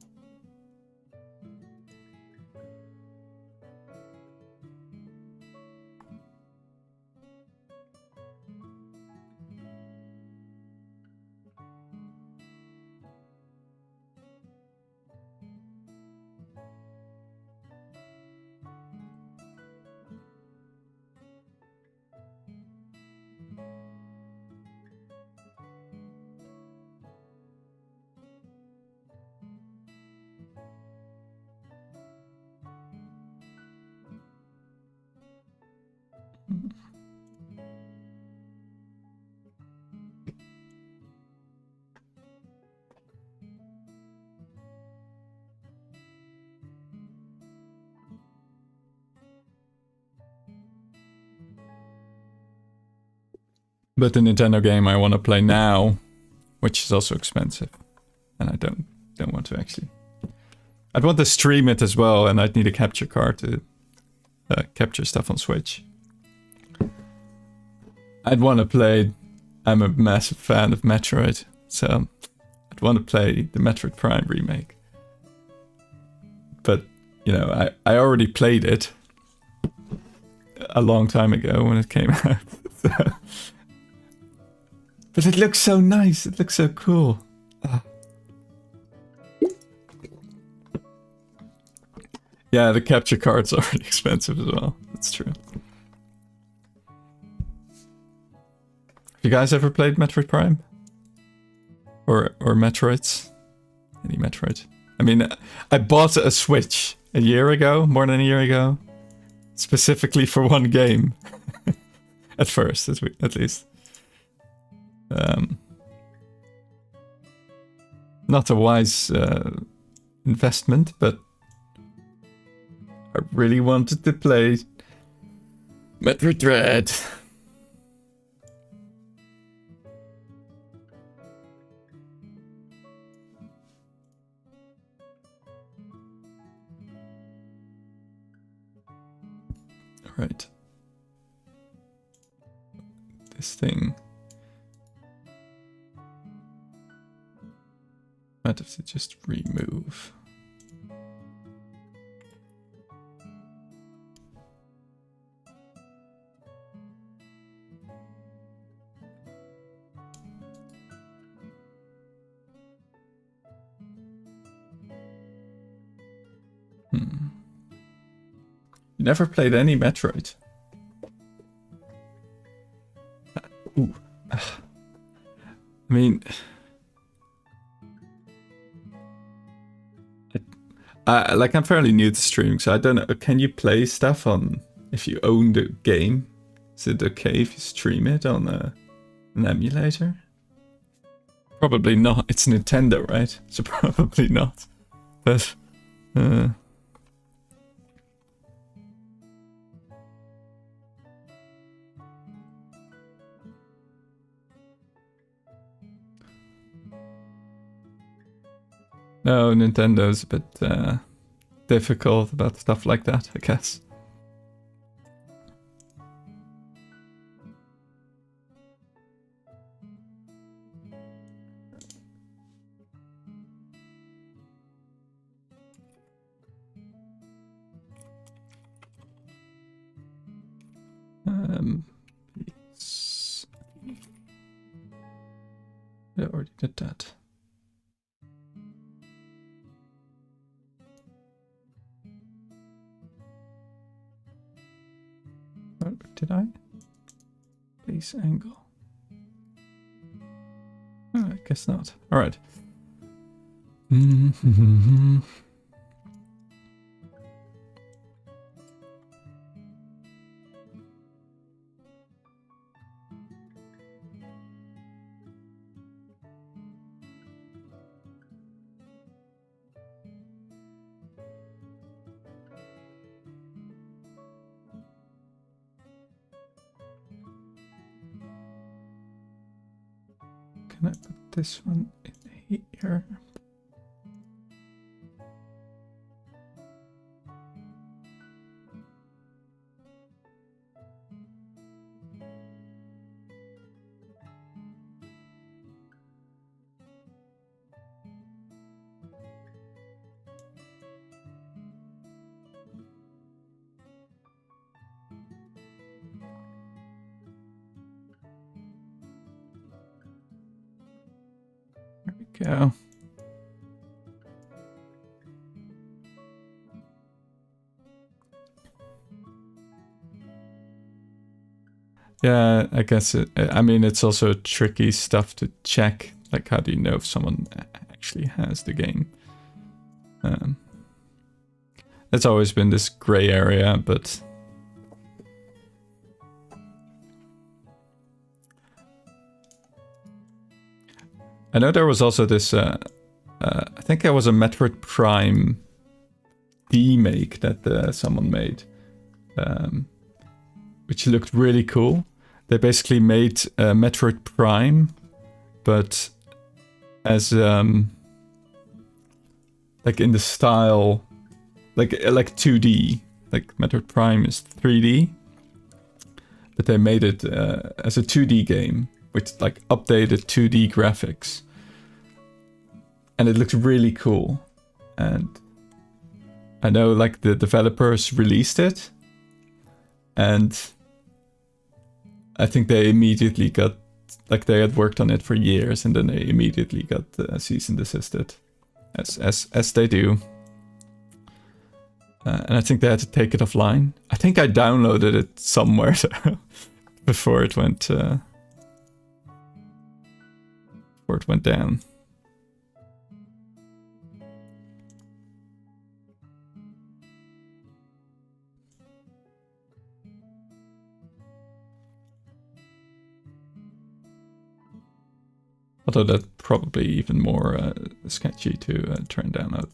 But the Nintendo game I want to play now, which is also expensive, and I don't want to actually. I'd want to stream it as well, and I'd need a capture card to capture stuff on Switch. I'd want to play. I'm a massive fan of Metroid, so I'd want to play the Metroid Prime remake. But you know, I already played it a long time ago when it came out. So. But it looks so nice. It looks so cool. Yeah, the capture cards are really expensive as well. That's true. Have you guys ever played Metroid Prime? Or Metroids? Any Metroid? I mean, I bought a Switch a year ago, more than a year ago, specifically for one game. At first, at least. Not a wise investment, but I really wanted to play Metroid Dread. Right. This thing. Might have to just remove. You never played any Metroid? Ooh. I mean... like, I'm fairly new to streaming, so I don't know. Can you play stuff on... If you own the game? Is it okay if you stream it on an emulator? Probably not. It's Nintendo, right? So probably not. But... No, Nintendo's a bit difficult about stuff like that, I guess. Yeah, I already did that. Oh, did I? Base angle. I guess not. All right. Can I put this one in here? Go. Yeah, I guess I mean, it's also tricky stuff to check. Like, how do you know if someone actually has the game? It's always been this gray area, but I know there was also this, I think there was a Metroid Prime remake that someone made, which looked really cool. They basically made Metroid Prime, but as, like in the style, like 2D, like Metroid Prime is 3D, but they made it as a 2D game with like updated 2D graphics. And it looks really cool. And I know like the developers released it, and I think they immediately got, like they had worked on it for years, and then they immediately got cease and desisted, as they do. And I think they had to take it offline. I think I downloaded it somewhere before it went down. Although that's probably even more sketchy to turn down out.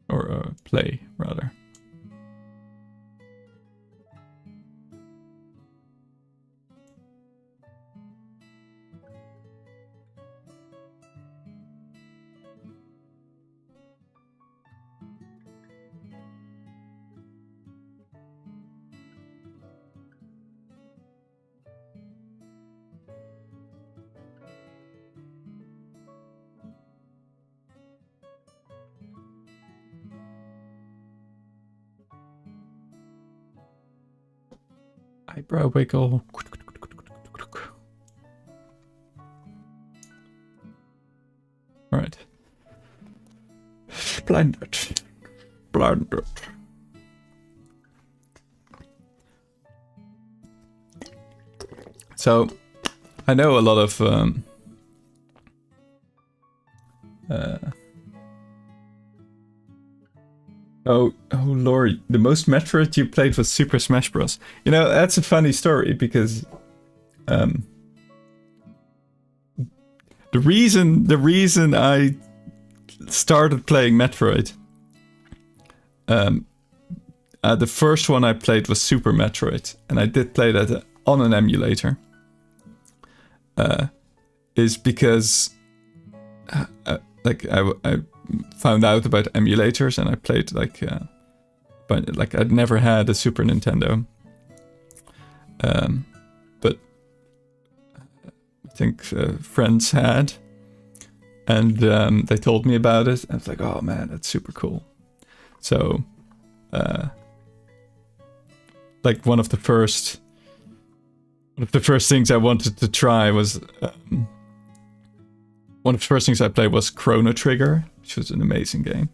Or play, rather. Eyebrow wiggle. Alright. Splendid. Splendid. So, I know a lot of oh Lord, the most Metroid you played was Super Smash Bros. You know, that's a funny story because the reason I started playing Metroid, the first one I played was Super Metroid, and I did play that on an emulator, is because like I found out about emulators, and I played but like I'd never had a Super Nintendo, but I think friends had, and they told me about it. I was like, oh man, that's super cool. So like one of the first things I wanted to try was one of the first things I played was Chrono Trigger, which was an amazing game.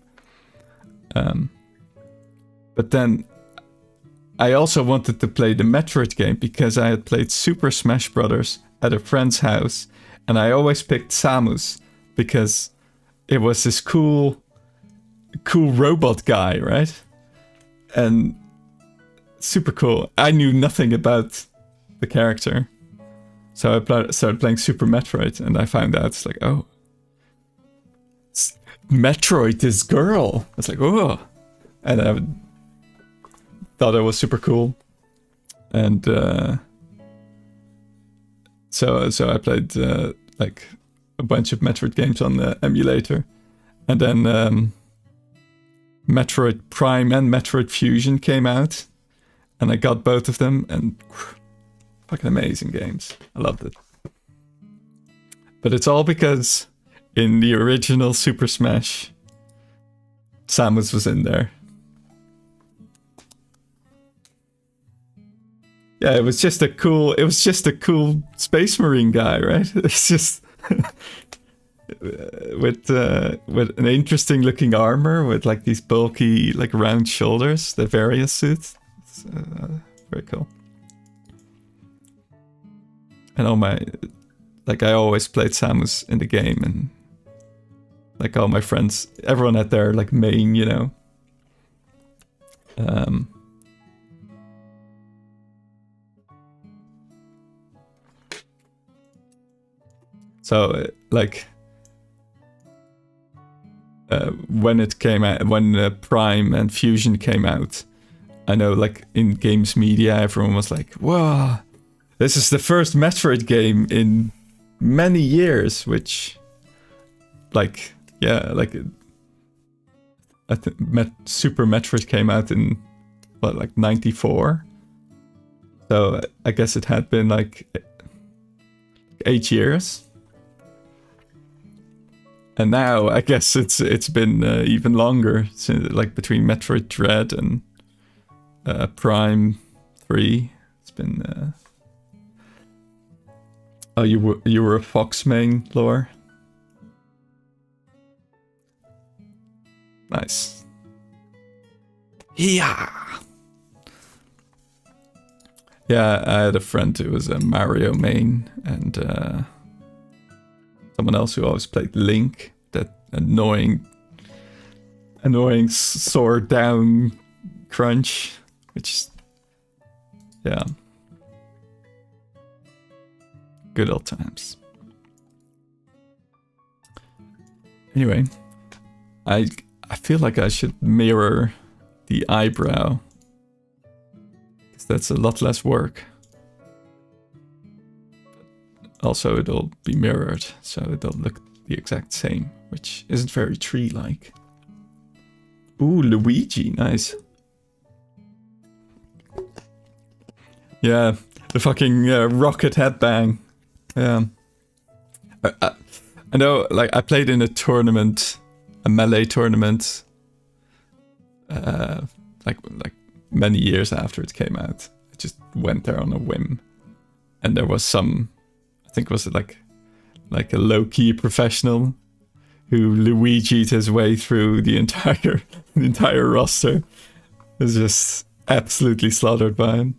But then I also wanted to play the Metroid game because I had played Super Smash Bros. At a friend's house, and I always picked Samus because it was this cool robot guy, right? And super cool. I knew nothing about the character. So I started playing Super Metroid, and I found out, it's like, oh, Metroid is girl. It's like, oh. And I thought it was super cool. And so I played like a bunch of Metroid games on the emulator. And then Metroid Prime and Metroid Fusion came out. And I got both of them, and fucking amazing games. I loved it. But it's all because in the original Super Smash, Samus was in there. Yeah, it was just a cool Space Marine guy, right? It's just with an interesting looking armor with like these bulky like round shoulders, the various suits. It's, very cool. And all my, like, I always played Samus in the game, and like all my friends, everyone had their like main, you know. So like when it came out, when Prime and Fusion came out, I know like in games media everyone was like, "Whoa, this is the first Metroid game in many years," which, like, yeah, like I think Super Metroid came out in what, like 94. So I guess it had been like 8 years. And now I guess it's been even longer, since, like between Metroid Dread and Prime 3. It's been. Oh, you were a Fox main, Lore. Nice. Yeah. Yeah, I had a friend who was a Mario main, and someone else who always played Link, that annoying sword down crunch, which, yeah, good old times. Anyway, I feel like I should mirror the eyebrow, because that's a lot less work. Also, it'll be mirrored, so it'll look the exact same, which isn't very tree-like. Ooh, Luigi, nice. Yeah, the fucking rocket headbang. Yeah. I know, like, I played in a tournament, a melee tournament, like many years after it came out. I just went there on a whim, and there was some, I think, was it like a low-key professional who Luigi'd his way through the entire roster. Was just absolutely slaughtered by him.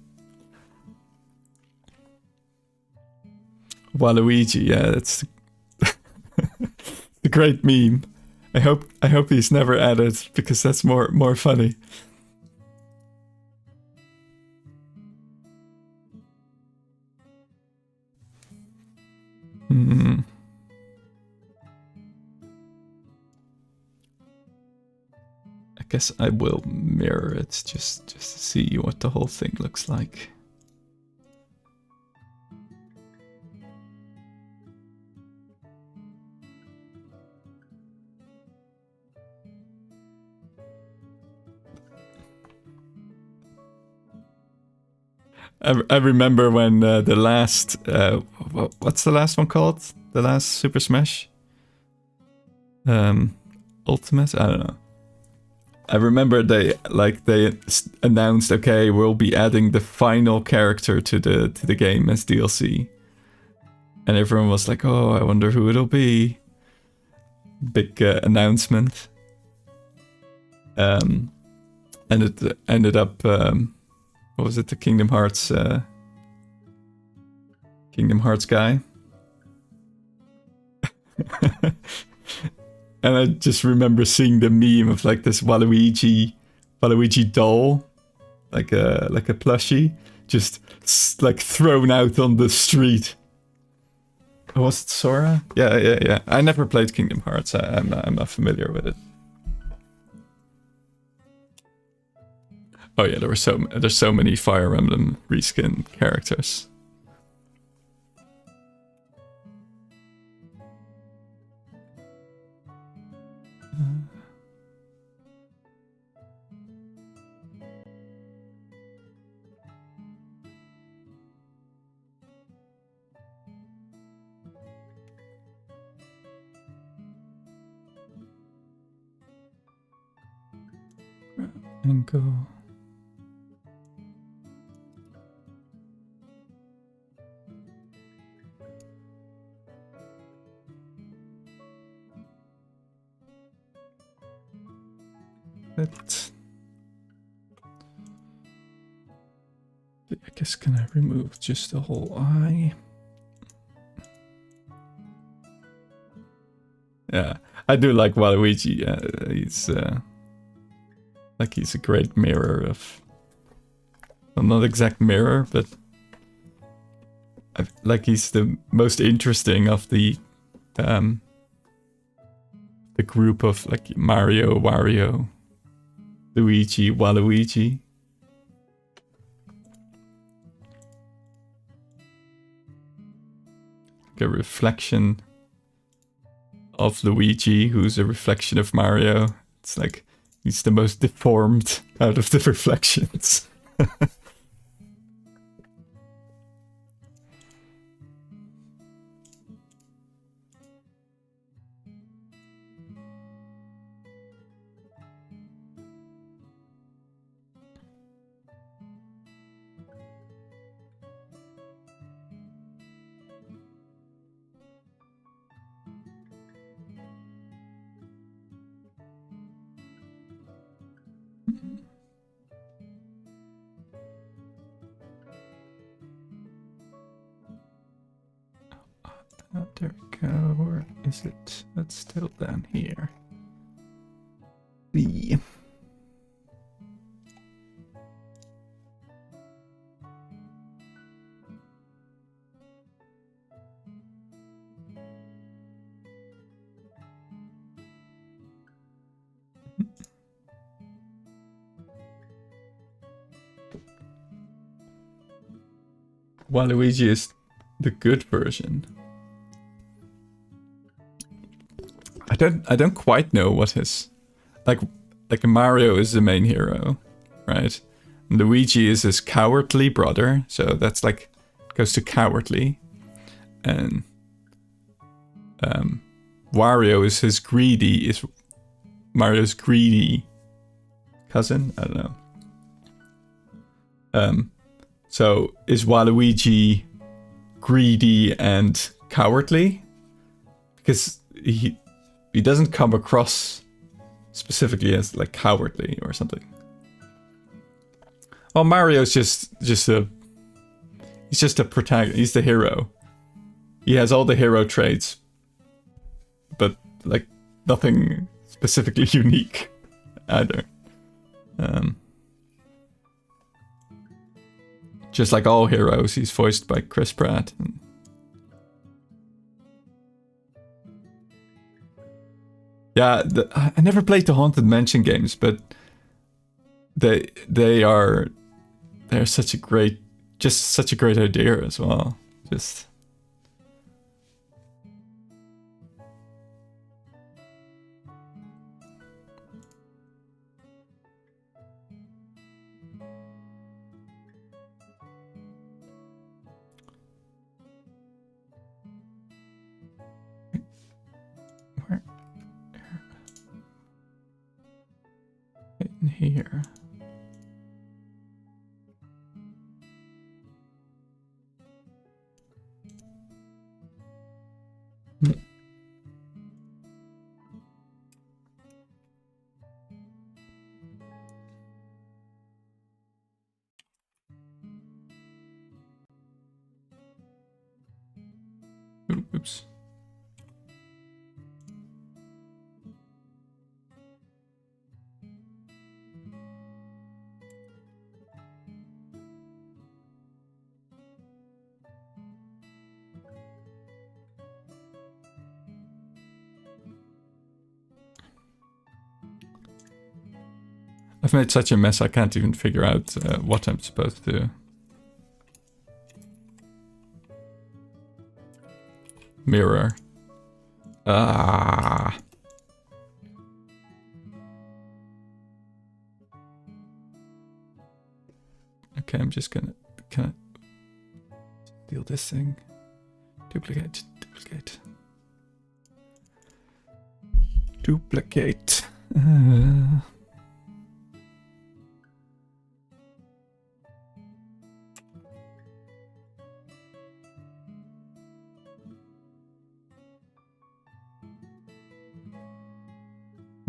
Waluigi, yeah, it's a great meme. I hope he's never added, because that's more funny. Hmm. I guess I will mirror it just to see what the whole thing looks like. I remember when the last, what's the last one called? The last Super Smash? Ultimate? I don't know. I remember they announced, okay, we'll be adding the final character to the game as DLC. And everyone was like, oh, I wonder who it'll be. Big announcement. and it ended up what was it, the Kingdom Hearts guy. And I just remember seeing the meme of like this Waluigi doll, like a plushie, just like thrown out on the street. Oh, was it Sora? Yeah. I never played Kingdom Hearts. I'm not familiar with it. Oh yeah, there's so many Fire Emblem reskin characters. And go. But I guess, can I remove just the whole eye? Yeah, I do like Waluigi. He's like he's a great mirror of, well, not exact mirror, but like he's the most interesting of the group of like Mario, Wario, Luigi, Waluigi. Like a reflection of Luigi, who's a reflection of Mario. It's like he's the most deformed out of the reflections. Oh, there we go. Where is it? That's still down here. The Waluigi is the good version. I don't quite know what his like Mario is the main hero, right? And Luigi is his cowardly brother, so that's like goes to cowardly, and Wario is Mario's greedy cousin. I don't know. So is Waluigi greedy and cowardly? Because he doesn't come across specifically as like cowardly or something. Well, Mario's just a protagonist. He's the hero. He has all the hero traits, but like nothing specifically unique either. Just like all heroes, he's voiced by Chris Pratt. Yeah, I never played the Haunted Mansion games, but they're such a great idea as well. Just in here. I've made such a mess I can't even figure out what I'm supposed to do. Mirror. Ah. Okay, I'm just gonna steal this thing. Duplicate, duplicate. Duplicate.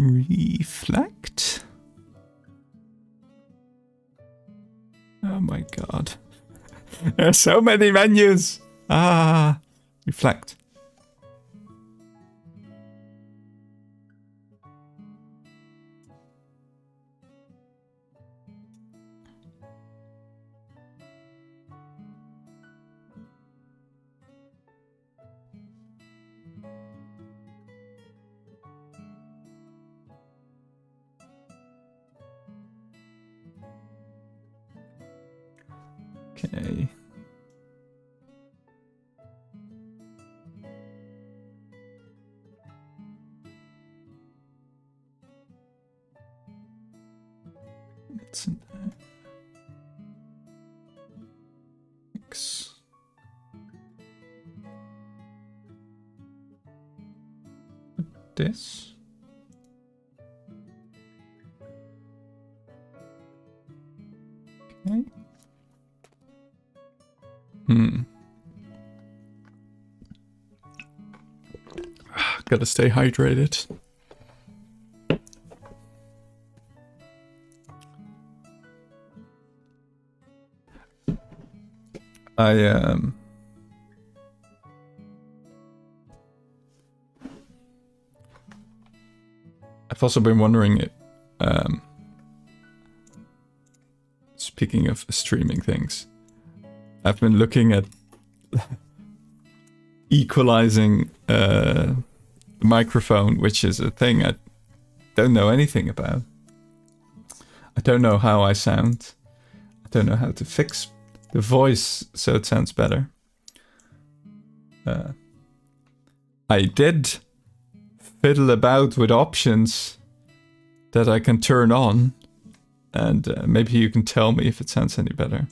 Reflect. Oh my god. There are so many menus. Ah, reflect. Okay. It's in there. X. This. Okay. Gotta stay hydrated. I've also been wondering, speaking of streaming things, I've been looking at equalizing the microphone, which is a thing I don't know anything about. I don't know how I sound. I don't know how to fix the voice so it sounds better. I did fiddle about with options that I can turn on, and maybe you can tell me if it sounds any better.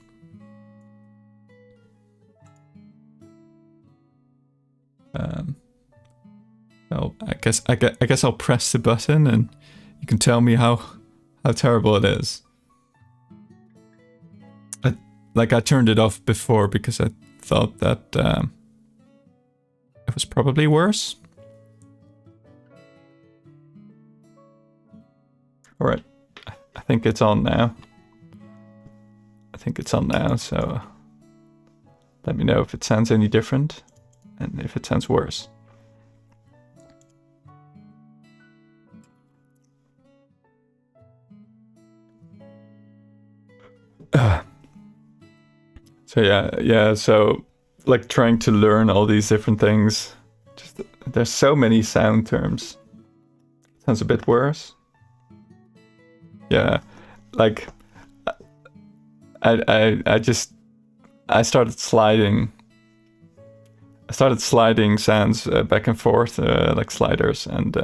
Well, I guess I'll press the button and you can tell me how terrible it is. I turned it off before because I thought that it was probably worse. All right, I think it's on now. So let me know if it sounds any different and if it sounds worse. So like trying to learn all these different things. There's so many sound terms. Sounds a bit worse. Yeah, like I started sliding. I started sliding sounds back and forth like sliders, and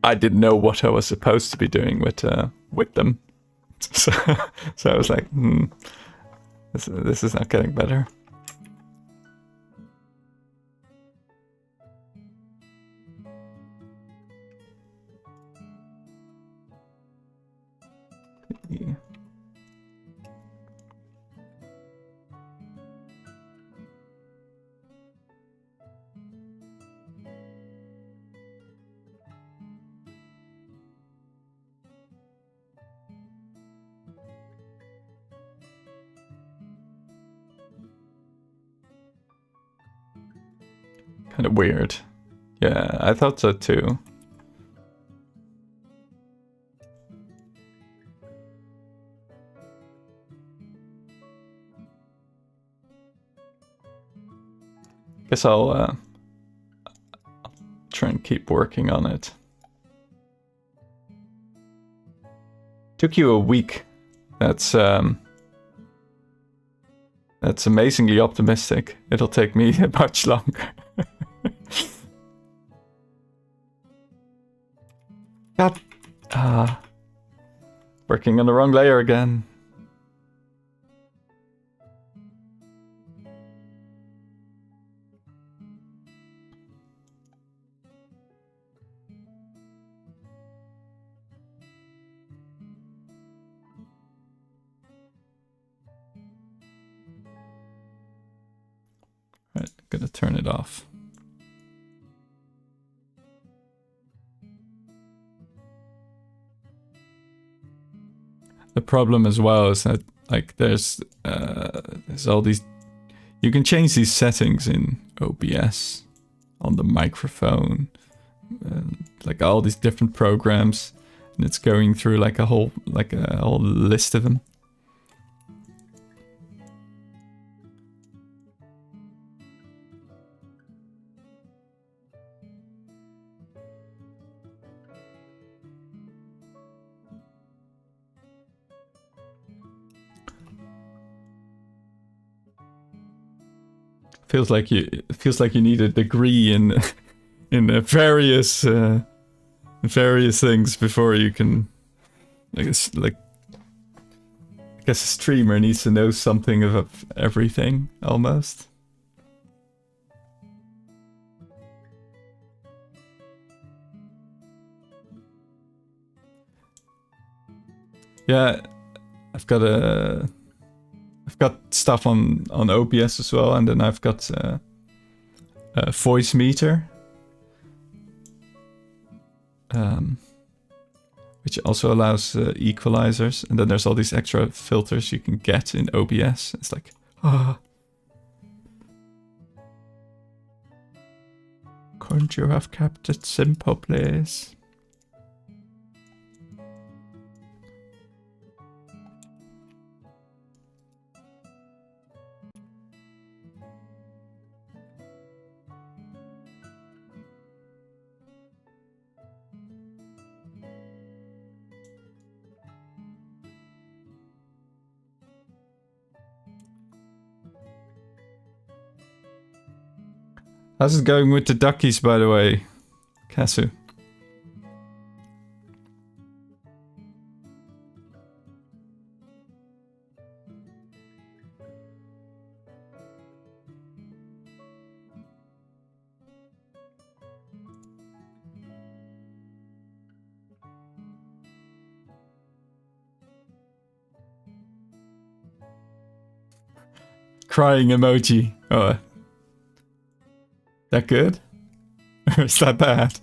I didn't know what I was supposed to be doing with them. So I was like, this is not getting better. Yeah. Kind of weird. Yeah, I thought so too. Guess I'll try and keep working on it. Took you a week. That's amazingly optimistic. It'll take me much longer. God. Working on the wrong layer again. Right, gonna turn it off. The problem as well is that like there's all these. You can change these settings in OBS on the microphone, like all these different programs, and it's going through like a whole list of them. Feels like you need a degree in various things before you can, I guess a streamer needs to know something of everything almost. Yeah, I've got stuff on OBS as well, and then I've got a voice meter, which also allows equalizers, and then there's all these extra filters you can get in OBS. It's like, couldn't you have kept it simple, please? How's it going with the duckies, by the way, Kasu? Crying emoji. Oh. That good? Or is that bad?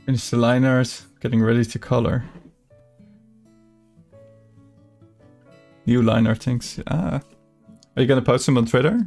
Finish the line art, getting ready to color. New line art things. Are you gonna post them on Twitter?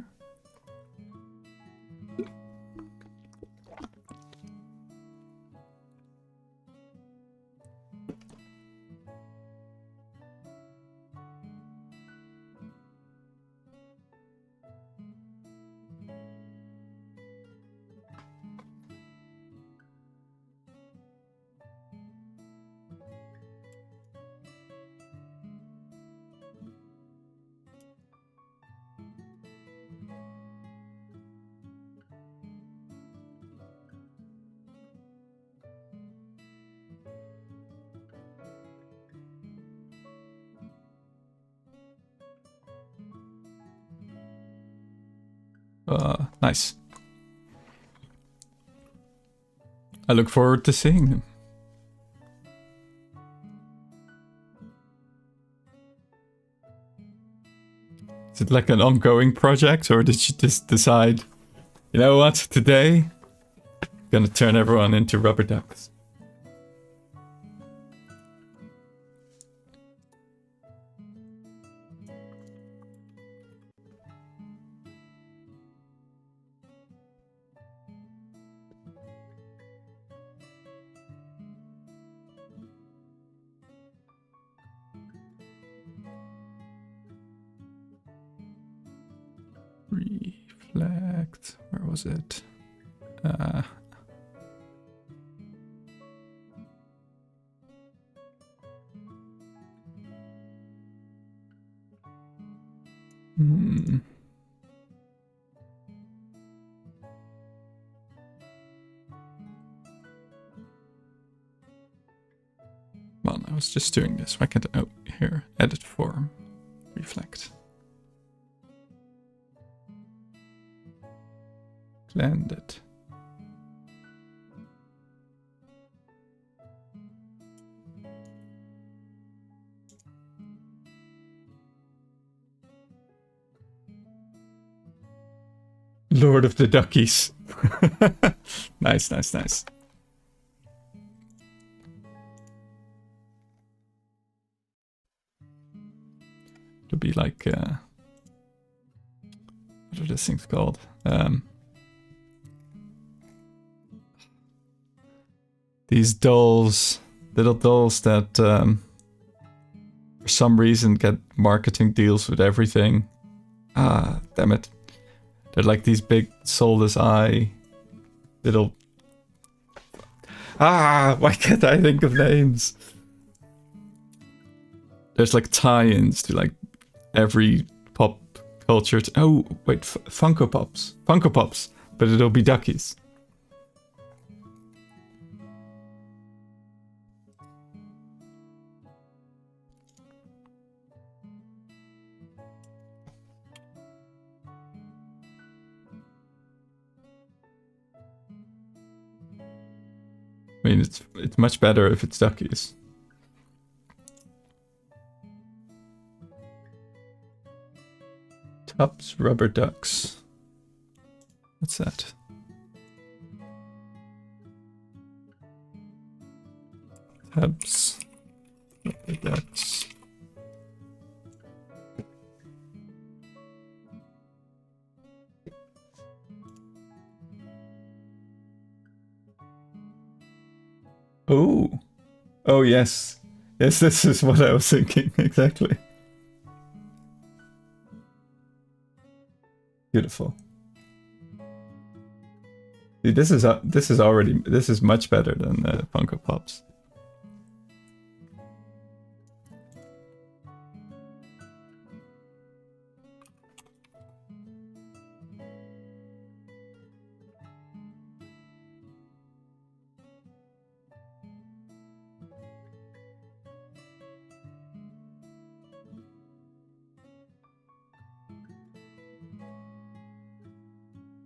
Nice. I look forward to seeing them. Is it like an ongoing project, or did you just decide, you know what, today I'm gonna turn everyone into rubber ducks? Reflect. Where was it? Well, I was just doing this. Why can't I? Oh, here. Edit form. Reflect. Blend it. Lord of the Duckies. Nice, nice, nice. It'll be like, what are these things called? These dolls, little dolls that for some reason get marketing deals with everything. Ah, damn it. They're like these big soulless eye little... Ah, why can't I think of names? There's like tie-ins to like every pop culture. Oh, wait, Funko Pops. Funko Pops, but it'll be duckies. I mean, it's much better if it's duckies. Tubbs rubber ducks. What's that? Tubbs rubber ducks. Oh. Oh, yes. Yes, this is what I was thinking. Exactly. Beautiful. See, this is much better than Funko Pops.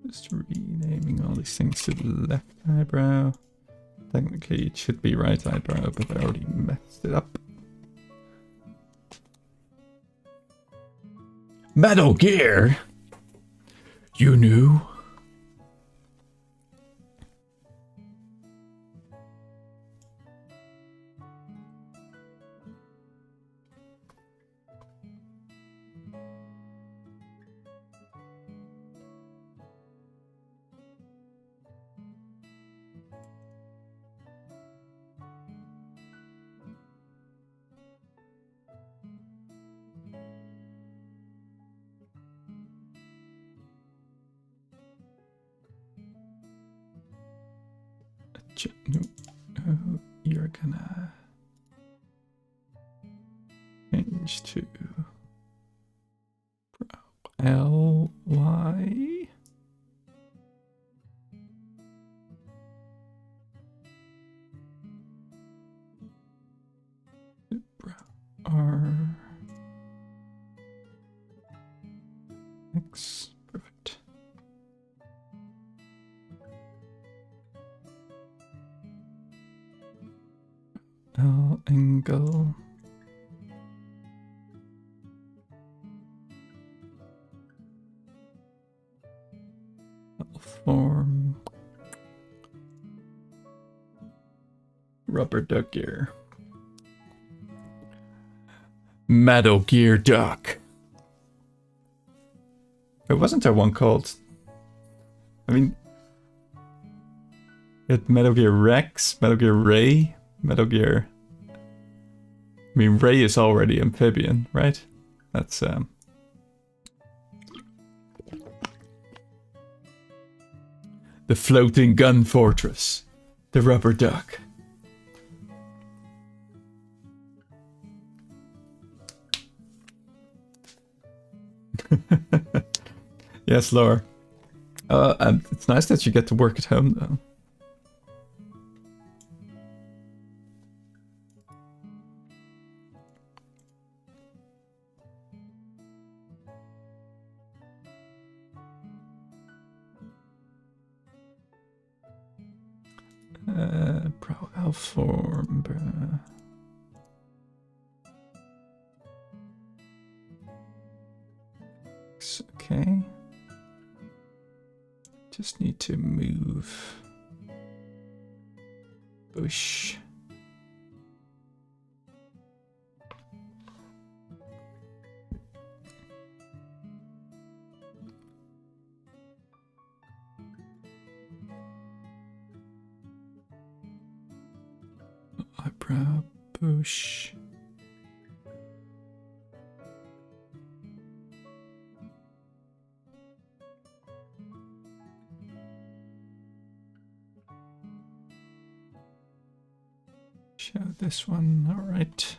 Just renaming all these things to the left eyebrow. Technically it should be right eyebrow, but I already messed it up. Metal Gear? You knew? No, you're gonna change to L-Y. R X. Perfect. Angle. Form. Rubber duck gear. Metal Gear Duck. Wasn't there one called? I mean, it Metal Gear Rex, Metal Gear Ray, Metal Gear. I mean, Ray is already amphibian, right? That's the floating gun fortress, the rubber duck. Yes, Laura. It's nice that you get to work at home, though. Pro Alform. Okay. Just need to move. Bush. Eyebrow, bush. Show this one, all right.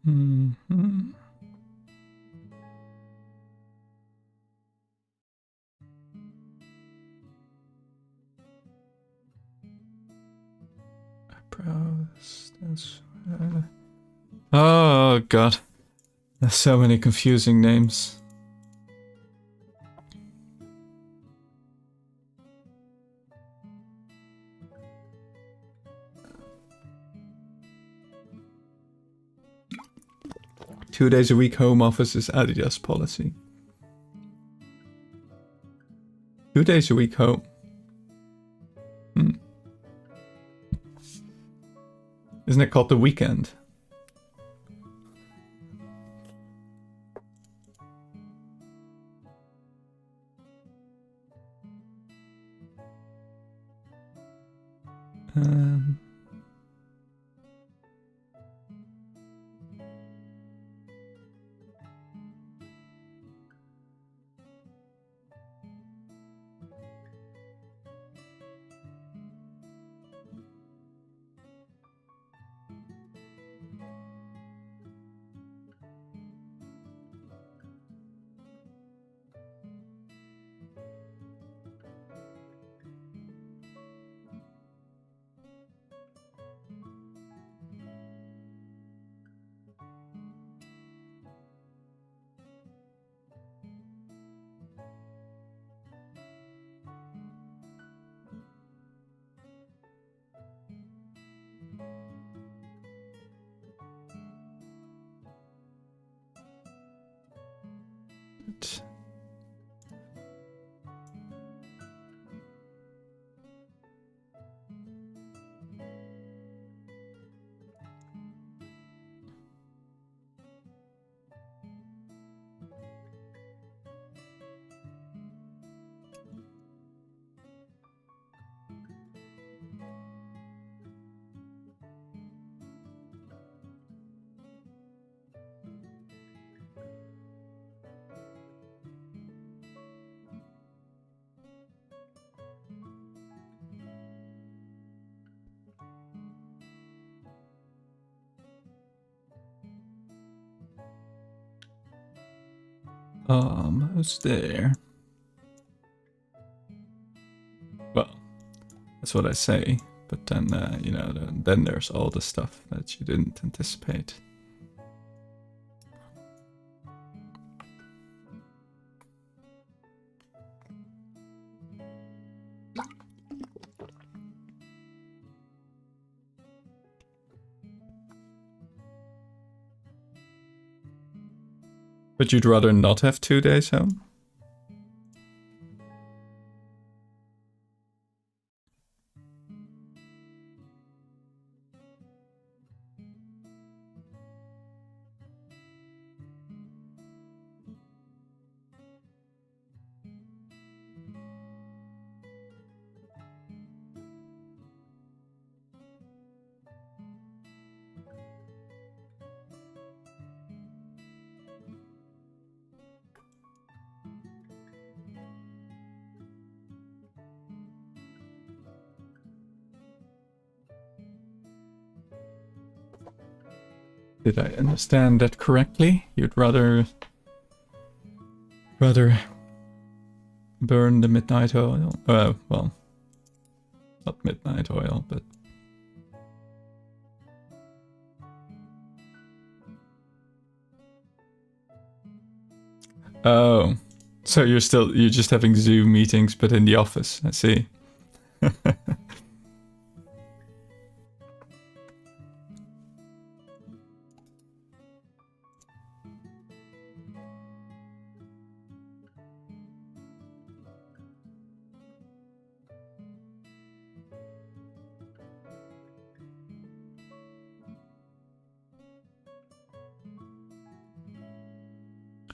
Mm-hmm. Eyebrows. Oh god, there's so many confusing names. Two days a week home office is Adidas policy. 2 days a week home. Isn't it called the weekend? Almost there. Well, that's what I say, but then, you know, then there's all the stuff that you didn't anticipate. But you'd rather not have 2 days home? Did I understand that correctly? You'd rather burn the midnight oil? Well, not midnight oil, but oh, so you're just having Zoom meetings, but in the office. I see.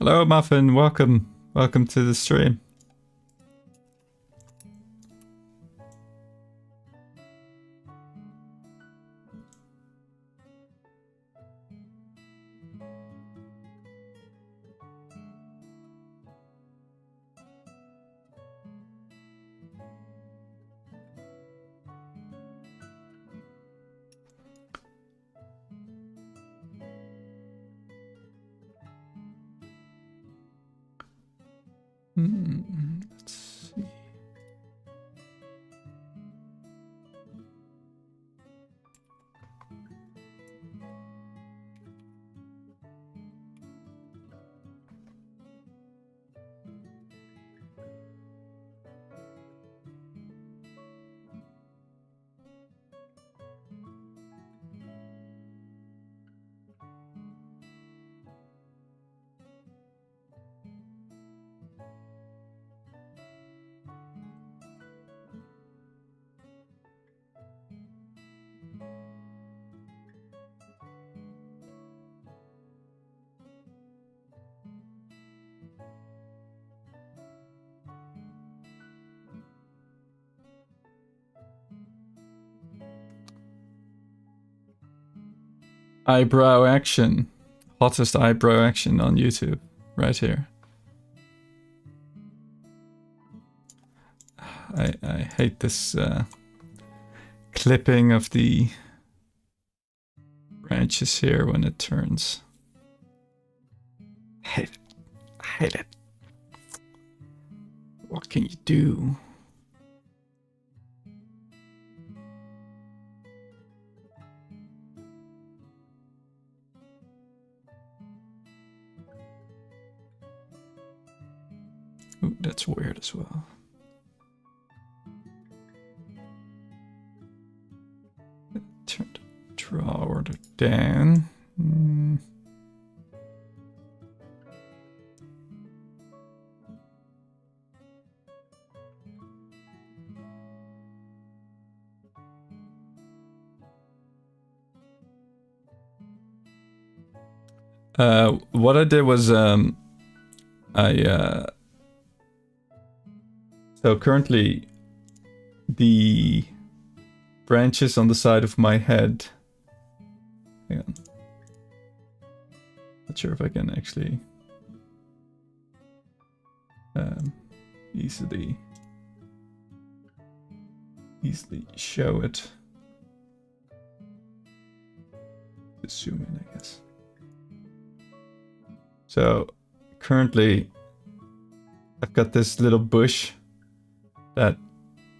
Hello, Muffin. Welcome to the stream. Let's see. Eyebrow action. Hottest eyebrow action on YouTube. Right here. I hate this clipping of the branches here when it turns. I hate it. What can you do? Ooh, that's weird as well. Turn the draw order down. What I did was so currently the branches on the side of my head. Hang on. Not sure if I can actually easily show it. Just zoom in, I guess. So currently I've got this little bush that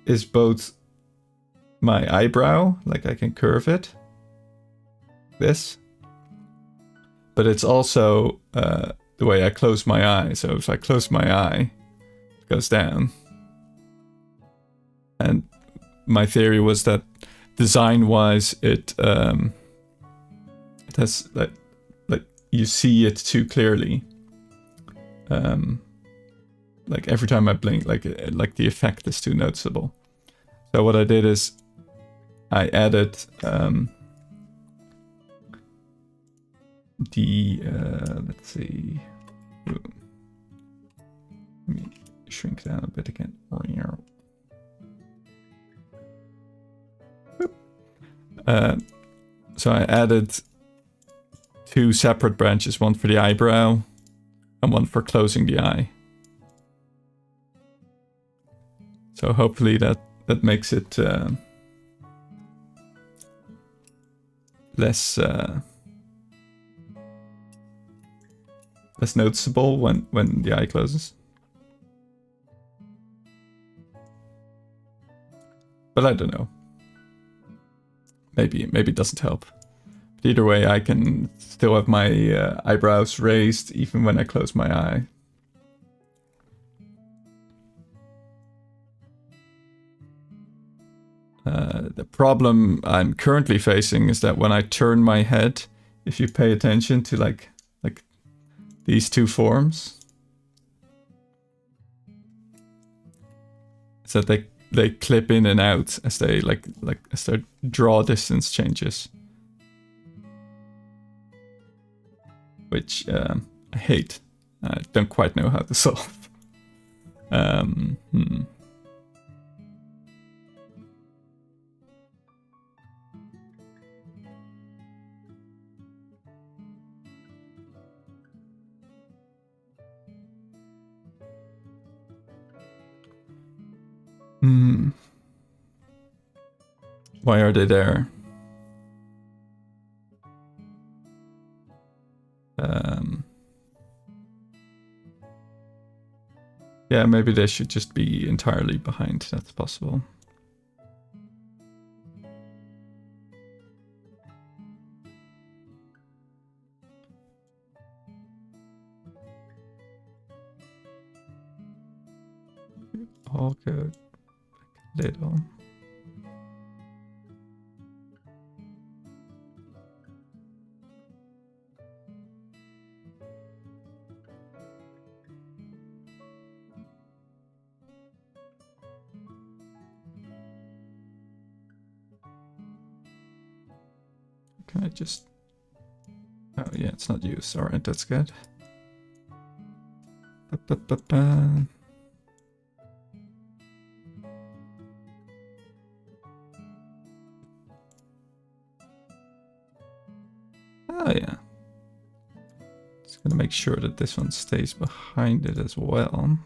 is both my eyebrow, like I can curve it, this, but it's also the way I close my eye. So if I close my eye, it goes down. And my theory was that design-wise, it has like you see it too clearly. Like every time I blink, like the effect is too noticeable. So what I did is I added let's see. Let me shrink down a bit again. So I added 2 separate branches, one for the eyebrow and one for closing the eye. So hopefully that makes it less noticeable when the eye closes. But I don't know. Maybe it doesn't help. But either way, I can still have my eyebrows raised even when I close my eye. The problem I'm currently facing is that when I turn my head, if you pay attention to like these 2 forms, so they clip in and out as they as their draw distance changes, which I hate. I don't quite know how to solve. Why are they there? Yeah, maybe they should just be entirely behind. That's possible. All good. Little. Can I just... Oh yeah, it's not used. Alright, that's good. Oh yeah. Just gonna make sure that this one stays behind it as well.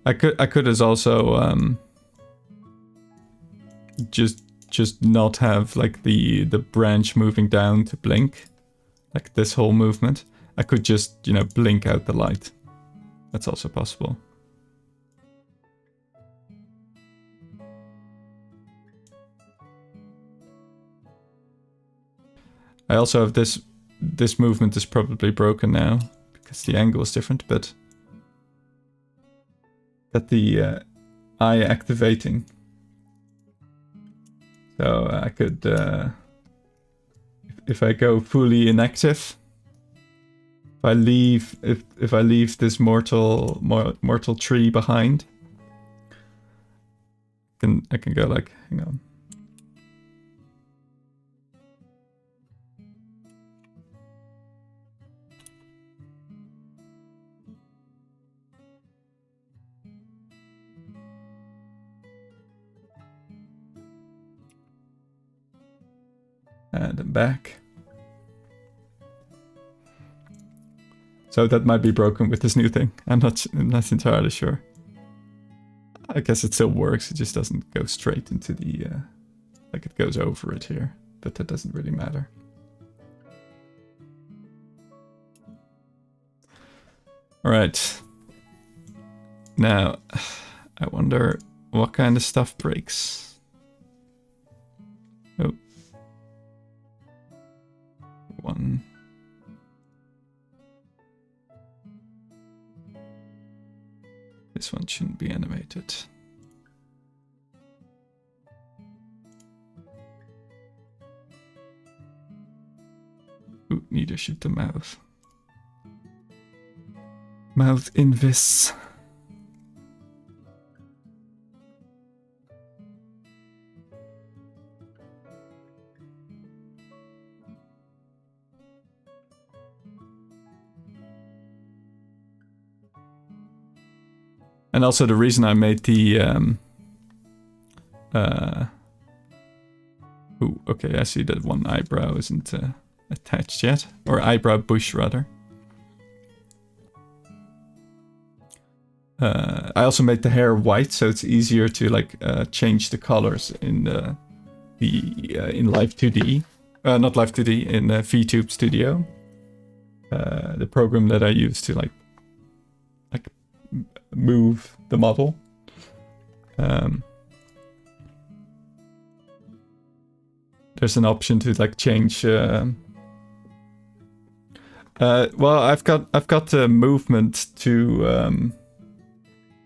I could as also just not have like the branch moving down to blink, like this whole movement. I could just, you know, blink out the light. That's also possible. I also have this movement is probably broken now because the angle is different, but got the eye activating. So I could, if I go fully inactive, if I leave this mortal tree behind, I can go like, hang on. And I'm back. So that might be broken with this new thing. I'm not entirely sure. I guess it still works. It just doesn't go straight into the... like it goes over it here. But that doesn't really matter. Alright. Now, I wonder what kind of stuff breaks. Oh. One. This one shouldn't be animated. Ooh, neither should the mouth. Mouth invis. And also the reason I made the ooh, okay, I see that one eyebrow isn't attached yet, or eyebrow bush rather. I also made the hair white, so it's easier to like change the colors in in Live2D, not Live2D, in Vtuber Studio, the program that I use to like move the model. There's an option to like change. Well, I've got the movement to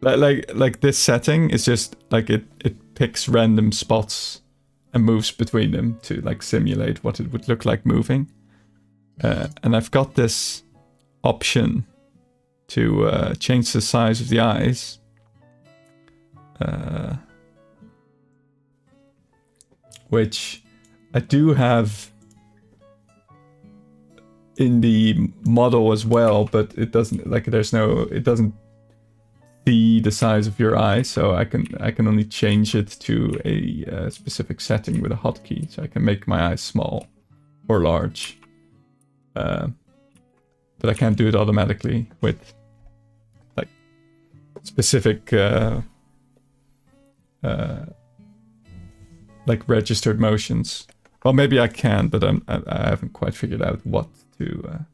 like this setting is just like it picks random spots and moves between them to like simulate what it would look like moving. And I've got this option to change the size of the eyes. Which I do have in the model as well, but it doesn't like it doesn't see the size of your eye, so I can only change it to a specific setting with a hotkey, so I can make my eyes small or large. But I can't do it automatically with like specific like registered motions. Well, maybe I can, but I haven't quite figured out what to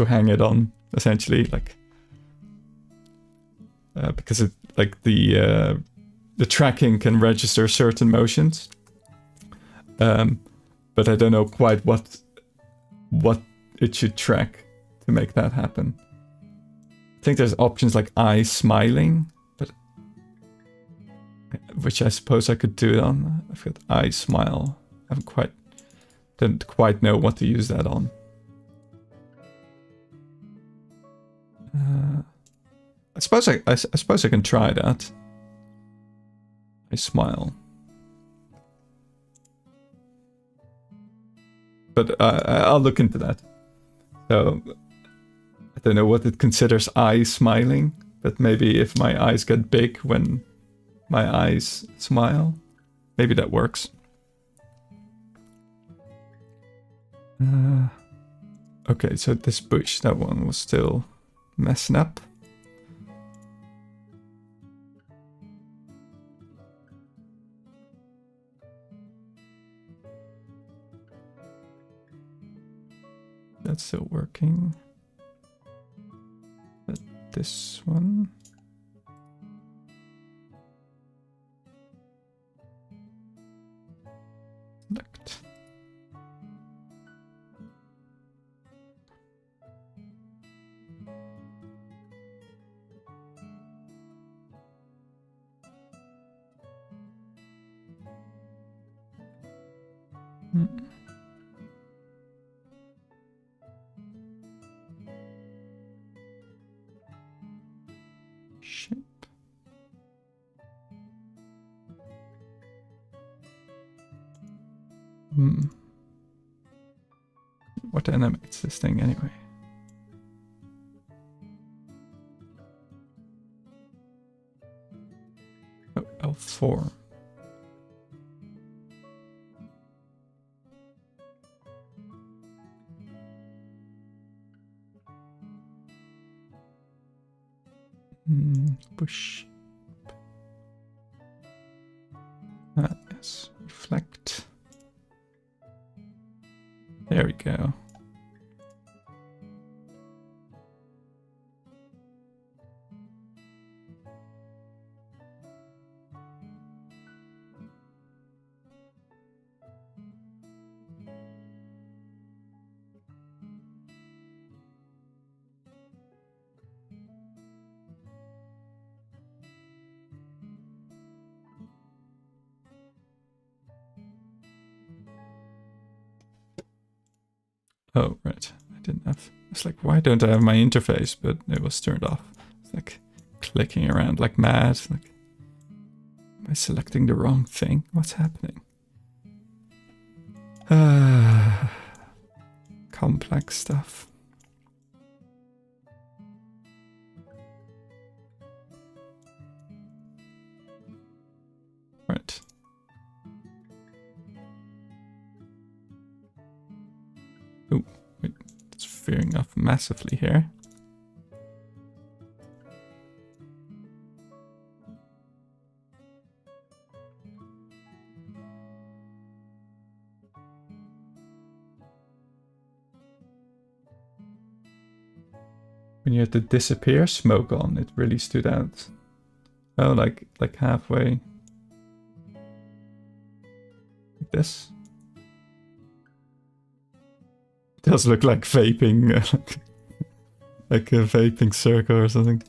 hang it on, essentially, like because it like the tracking can register certain motions, but I don't know quite what it should track to make that happen. I think there's options like eye smiling, but which I suppose I could do it on. I've got eye smile. I didn't quite know what to use that on. I suppose I can try that. I smile. But I'll look into that. So I don't know what it considers eye smiling, but maybe if my eyes get big when my eyes smile, maybe that works. Okay, so this bush, that one was still messing up. That's still working. But this one. Select. Shape. What animates this thing anyway? Oh, L4. Push. Yes. Reflect. There we go. Oh, right. I didn't have... It's like, why don't I have my interface? But it was turned off. It's like clicking around like mad. Like, am I selecting the wrong thing? What's happening? Complex stuff. Right. Oh, wait. It's veering off massively here. When you had the disappear smoke on, it really stood out. Oh, like halfway. Like this. It does look like vaping, like a vaping circle or something.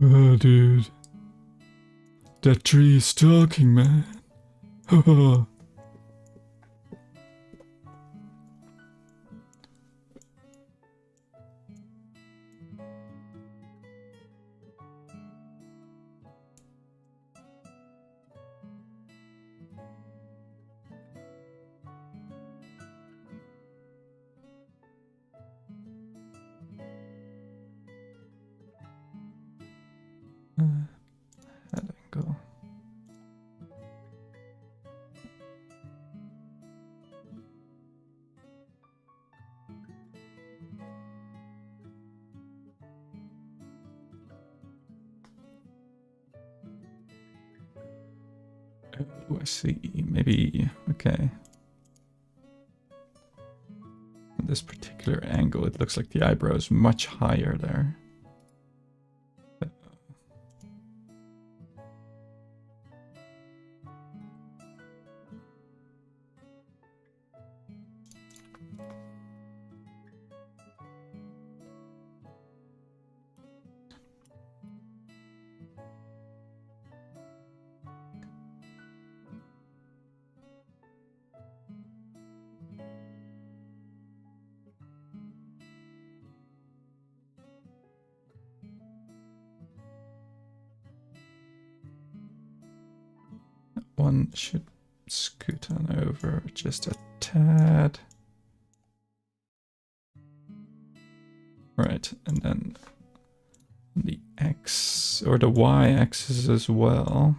Oh, dude. That tree is talking, man. Oh. Head angle. Oh, I see. Maybe, okay. At this particular angle, it looks like the eyebrow is much higher there. One should scoot on over just a tad. Right, and then the X or the Y axis as well.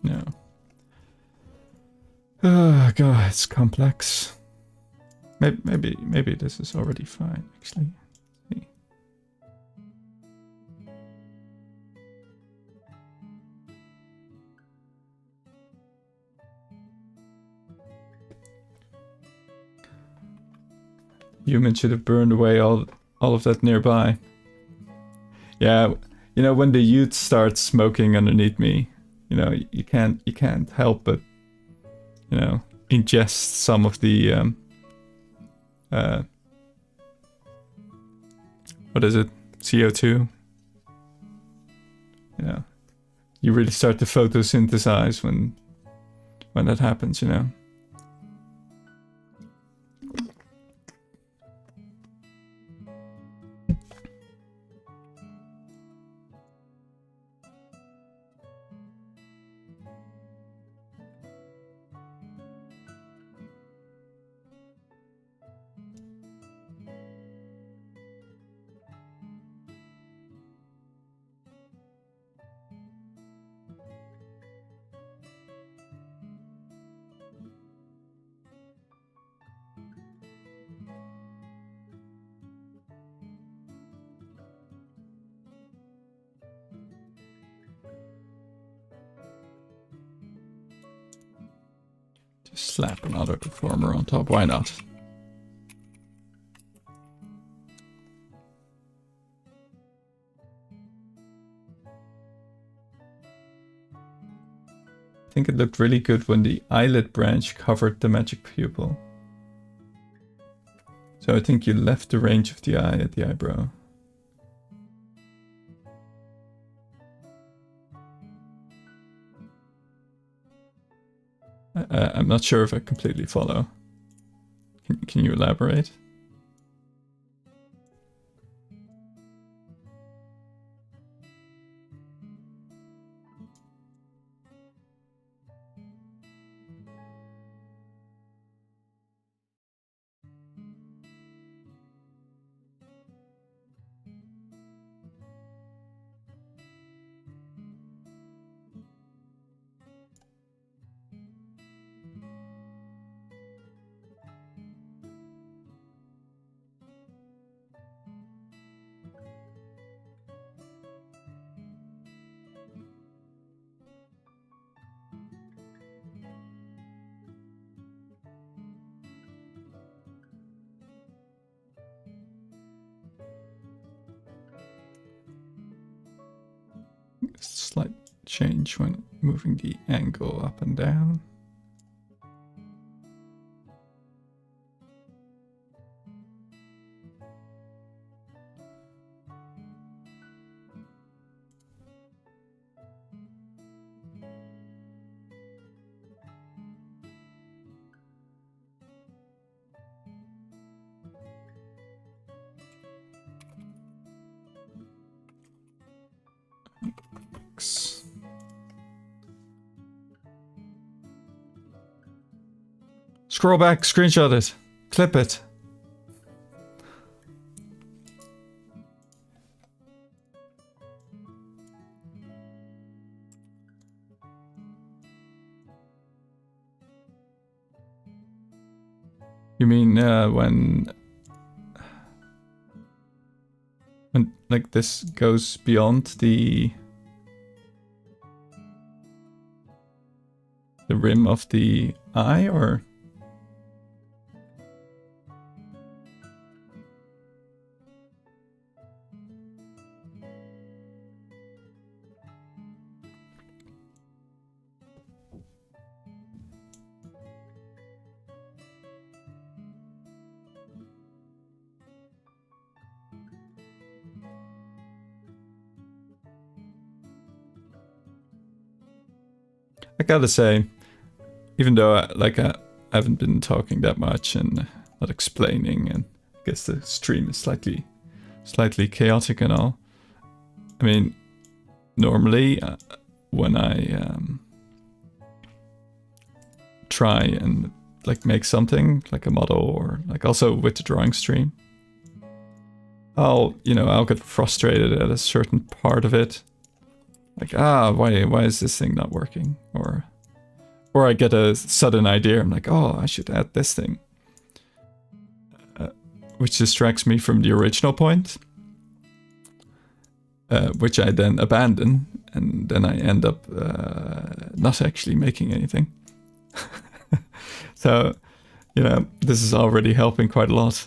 No. Oh god, it's complex. Maybe this is already fine, actually. See. Human should have burned away all of that nearby. Yeah, you know, when the youth starts smoking underneath me, you know, you can't help but, you know, ingest some of the what is it? CO2. Yeah, you really start to photosynthesize when that happens, you know. Slap another deformer on top, why not? I think it looked really good when the eyelid branch covered the magic pupil. So I think you left the range of the eye at the eyebrow. I'm not sure if I completely follow. Can you elaborate? Slight change when moving the angle up and down. Scroll back, screenshot it, clip it. You mean when like this goes beyond the rim of the eye, or? I gotta say, even though I haven't been talking that much and not explaining, and I guess the stream is slightly chaotic and all. I mean, normally when I try and like make something like a model, or like also with the drawing stream, I'll get frustrated at a certain part of it. Like, why is this thing not working? Or I get a sudden idea. I'm like, oh, I should add this thing. Which distracts me from the original point. Which I then abandon. And then I end up not actually making anything. So, this is already helping quite a lot.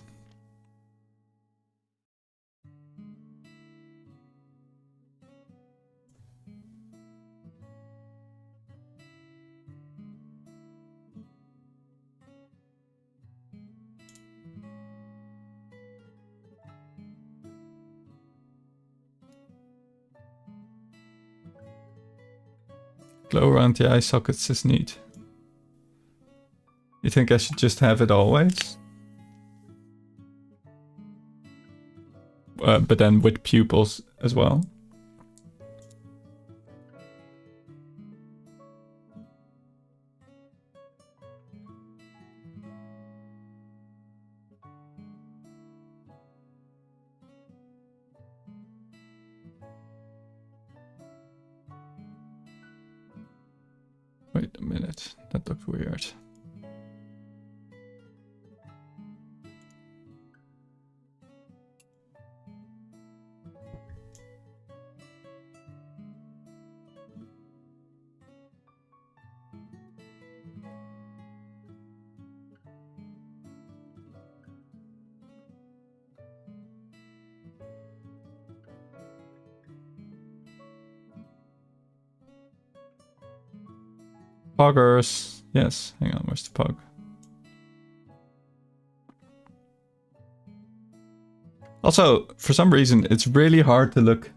Glow around the eye sockets is neat. You think I should just have it always? But then with pupils as well. Wait a minute, that looked weird. Poggers. Yes, hang on, where's the pug? Also, for some reason, it's really hard to look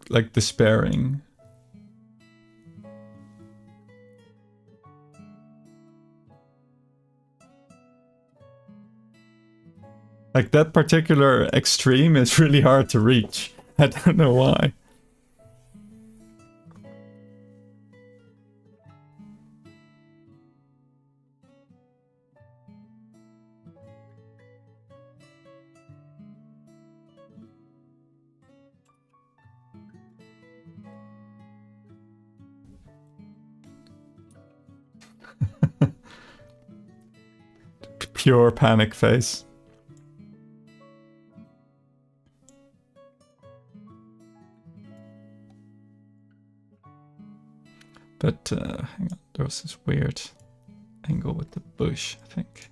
like despairing. Like that particular extreme is really hard to reach. I don't know why. Pure panic face. But hang on, there was this weird angle with the bush, I think.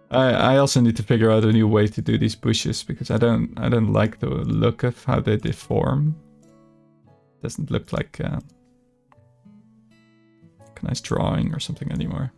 I also need to figure out a new way to do these bushes because I don't like the look of how they deform. Doesn't look like a nice drawing or something anymore.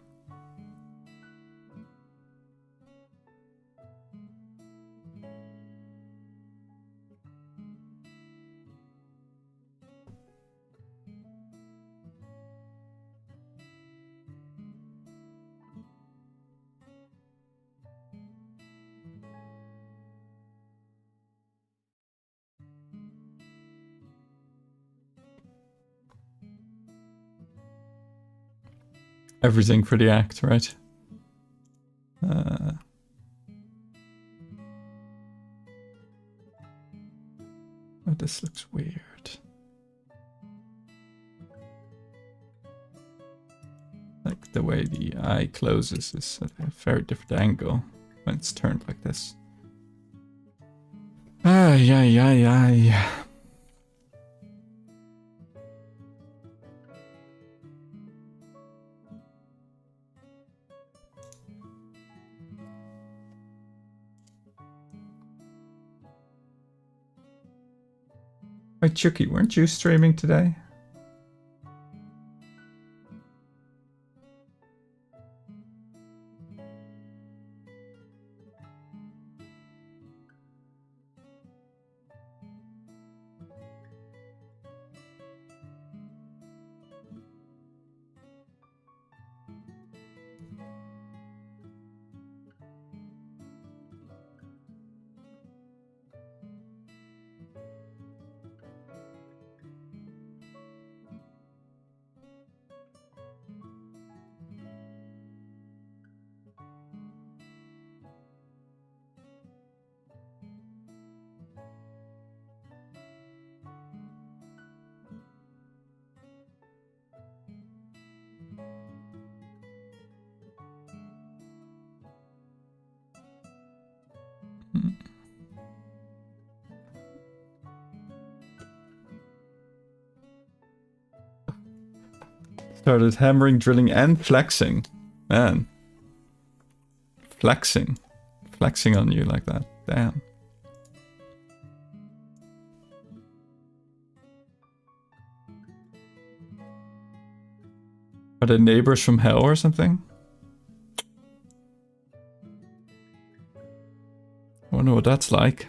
Everything for the act, right? Oh, this looks weird. Like the way the eye closes is at a very different angle when it's turned like this. Ay, ay, ay, ay. Wait, Chucky, weren't you streaming today? Started hammering, drilling, and flexing. Man. Flexing. Flexing on you like that. Damn. Are they neighbors from hell or something? I wonder what that's like.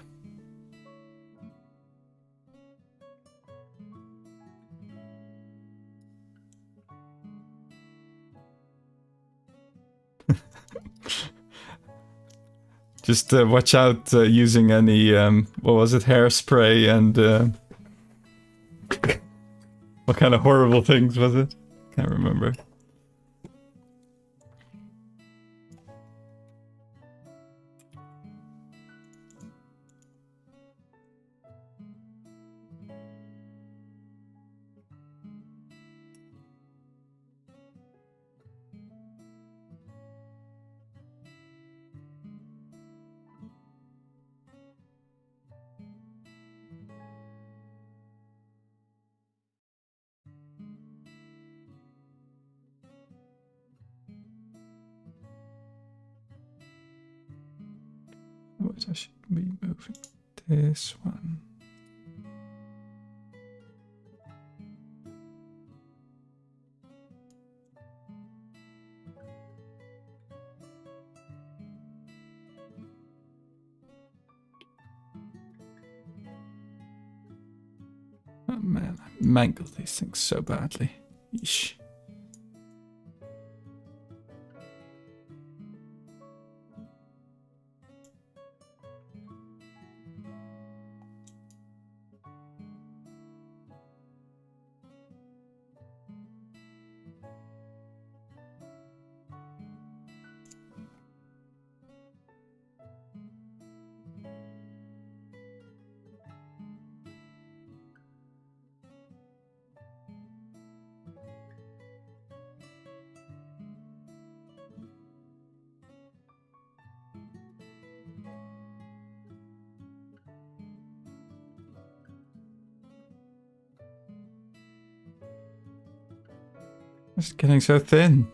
Just watch out using any, what was it, hairspray and... what kind of horrible things was it? Can't remember. What I should be moving this one. Oh man, I mangled these things so badly. Yeesh. It's getting so thin.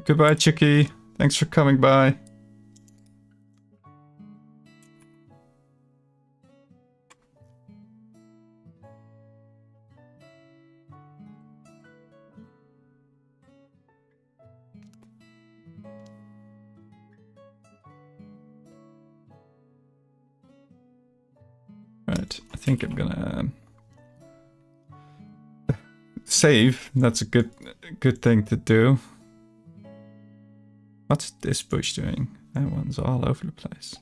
Goodbye, Chicky. Thanks for coming by. Right, I think I'm gonna save. That's a good thing to do. What's this bush doing? That one's all over the place.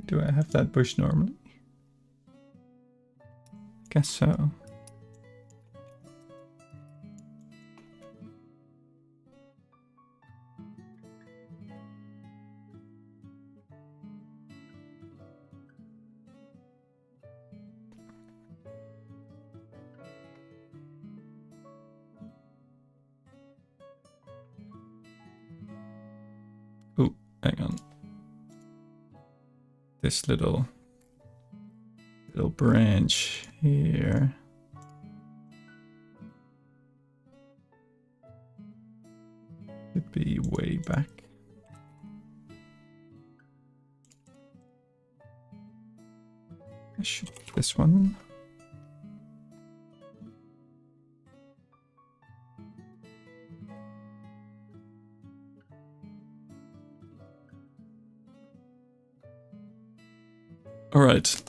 Do I have that bush normally? Guess so. Ooh, hang on. This little branch here. Could be way back. I should this one. All right.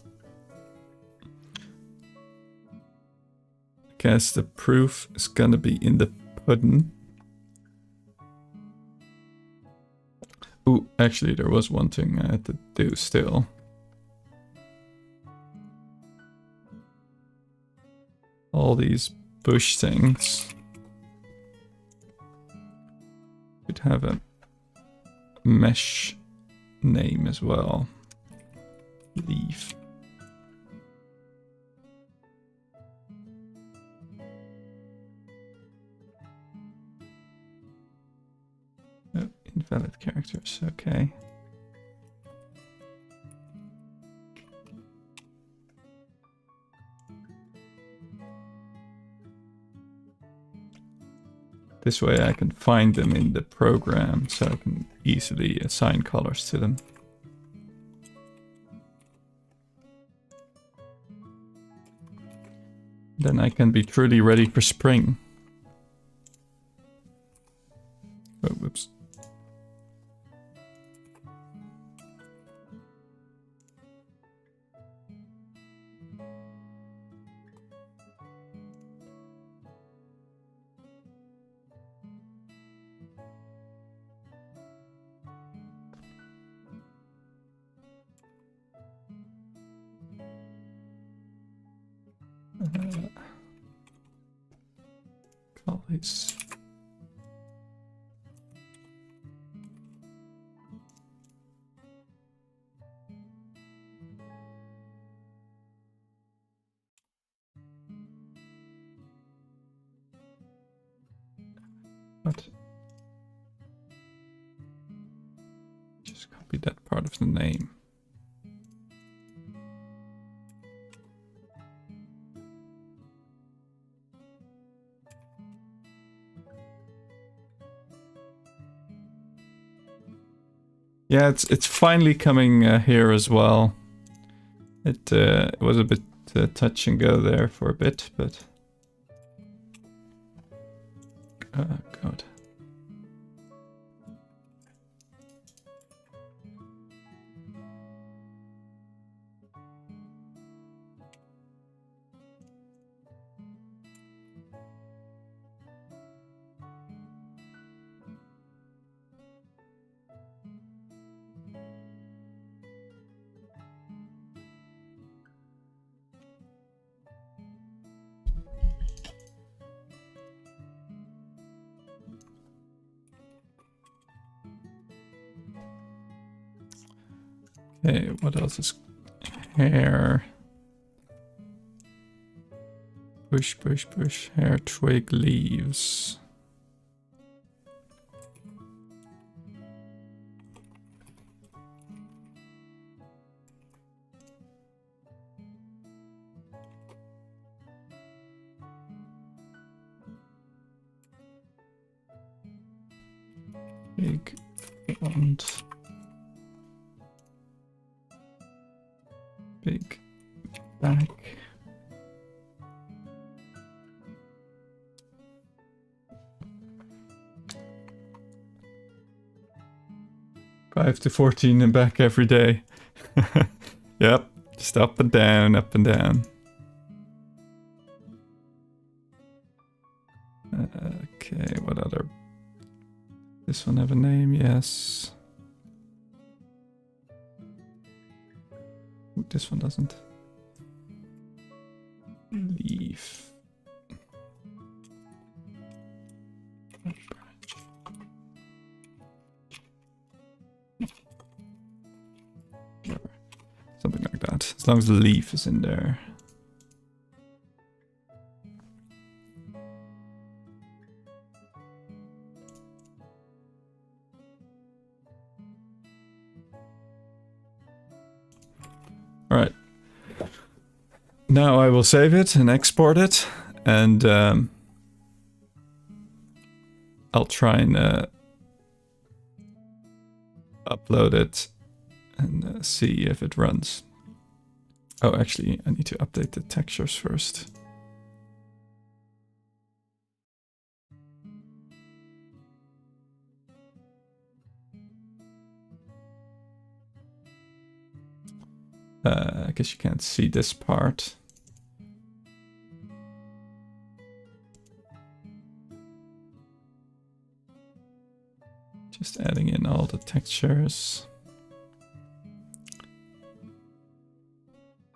guess the proof is gonna be in the pudding. Ooh, actually there was one thing I had to do still. All these bush things could have a mesh name as well. Leaf. Oh, invalid characters, okay. This way I can find them in the program, so I can easily assign colors to them. Then I can be truly ready for spring. Oh, whoops. Collies. What? Just copy that part of the name. Yeah, it's finally coming here as well. It was a bit touch and go there for a bit, but oh god. Okay, what else is hair? Push, push, push, hair, twig, leaves. Big font. Big back. Five to 14 and back every day. Yep, just up and down, up and down. Okay, what other? This one have a name? Yes. Ooh, this one doesn't. Leaf. Something like that. As long as the leaf is in there. All right. Now I will save it and export it, and I'll try and upload it and see if it runs. Oh, actually, I need to update the textures first. I guess you can't see this part. Just adding in all the textures.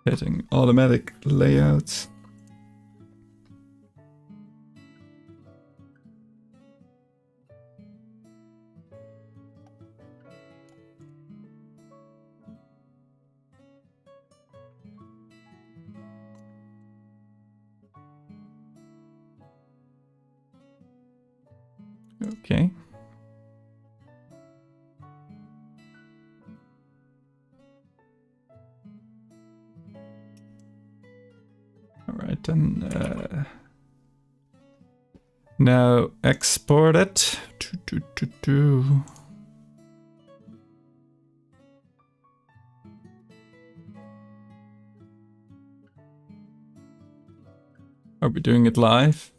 Hitting automatic layouts. Okay. All right, then now export it. Are we doing it live?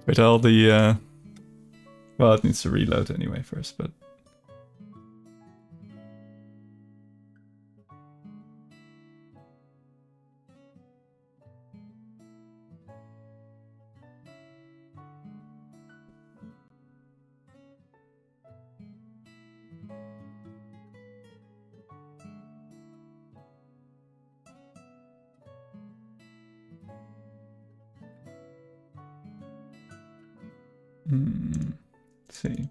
With all the, well, it needs to reload anyway first, but... Let's see.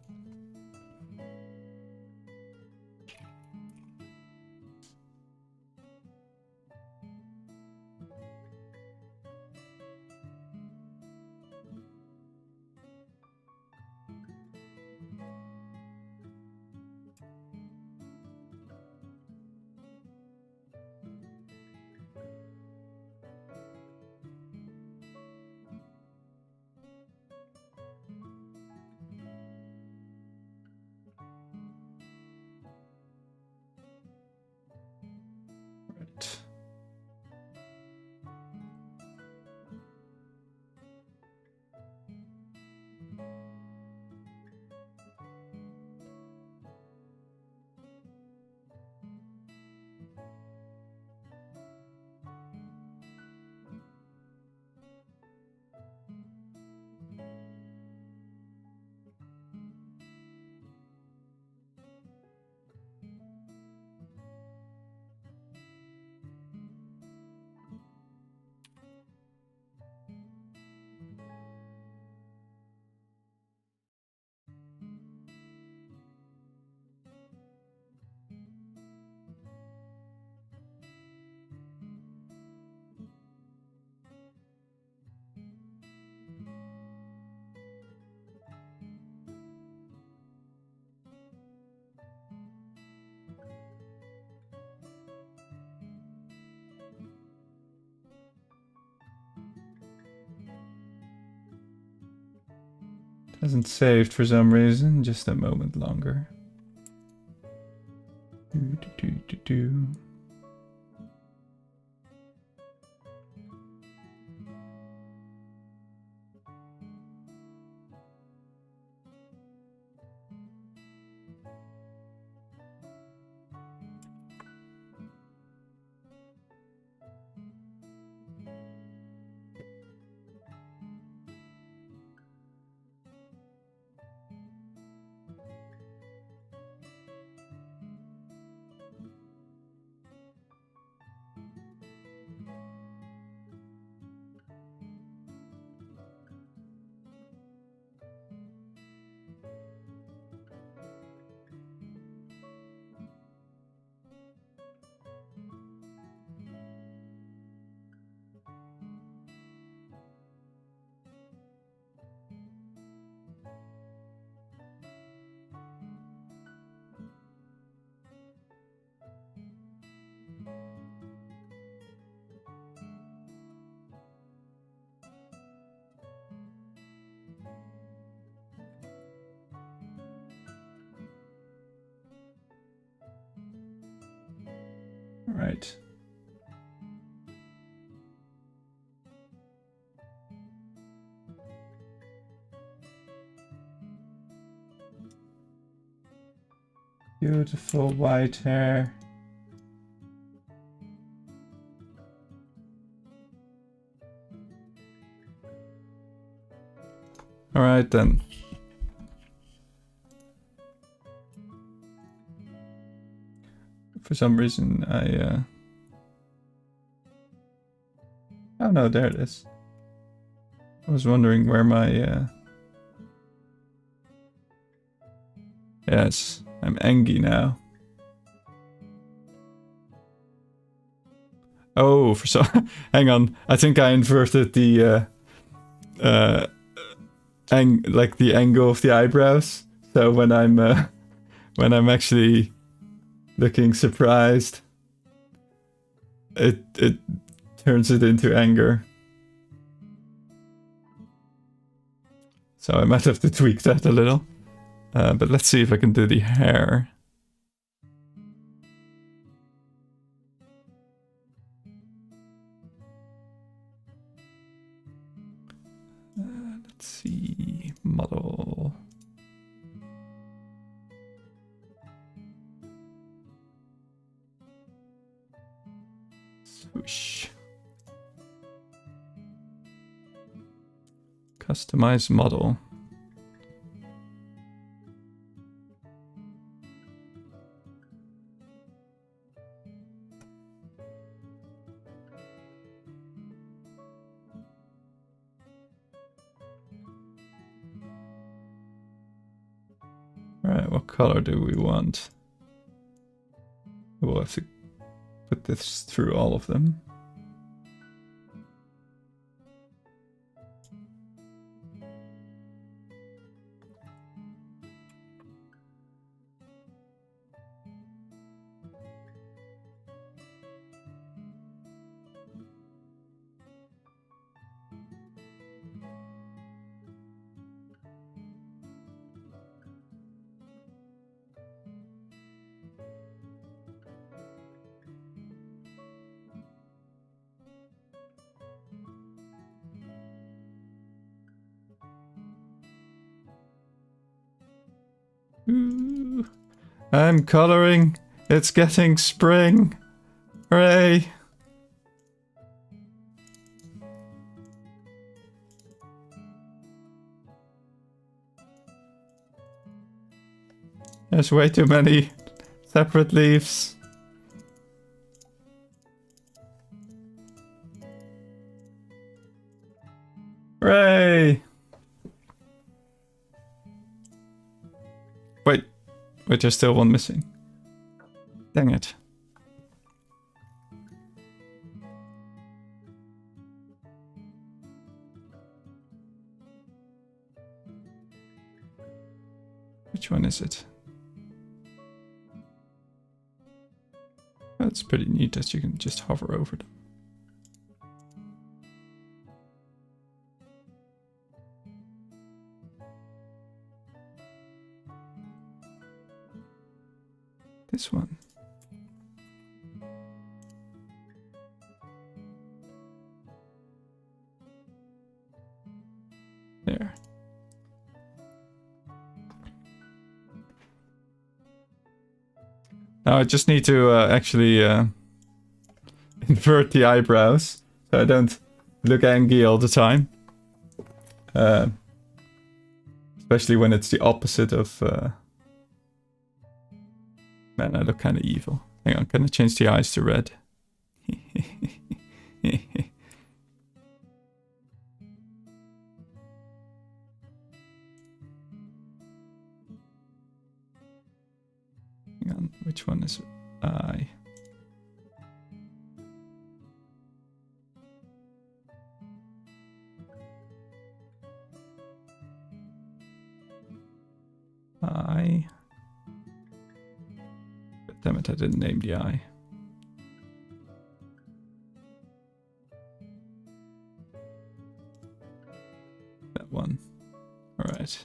Hasn't saved for some reason, just a moment longer. Right. Beautiful white hair. All right then. for some reason oh no, there it is. I was wondering where my yes, I'm angry now. Oh, for some hang on. I think I inverted the like the angle of the eyebrows. So when I'm actually looking surprised, it turns it into anger. So I might have to tweak that a little. But let's see if I can do the hair. Let's see, model. Swoosh. Customize model. Alright, what color do we want? We'll have to put this through all of them. Ooh, I'm coloring. It's getting spring. Hooray! There's way too many separate leaves. Hooray! Wait, there's still one missing. Dang it. Which one is it? That's pretty neat that you can just hover over them. This one. There. Now I just need to actually invert the eyebrows so I don't look angry all the time. Especially when it's the opposite of... Man, I look kind of evil. Hang on, can I change the eyes to red? Hang on, which one is eye? Eye. Damn it, I didn't name the eye. That one. Alright.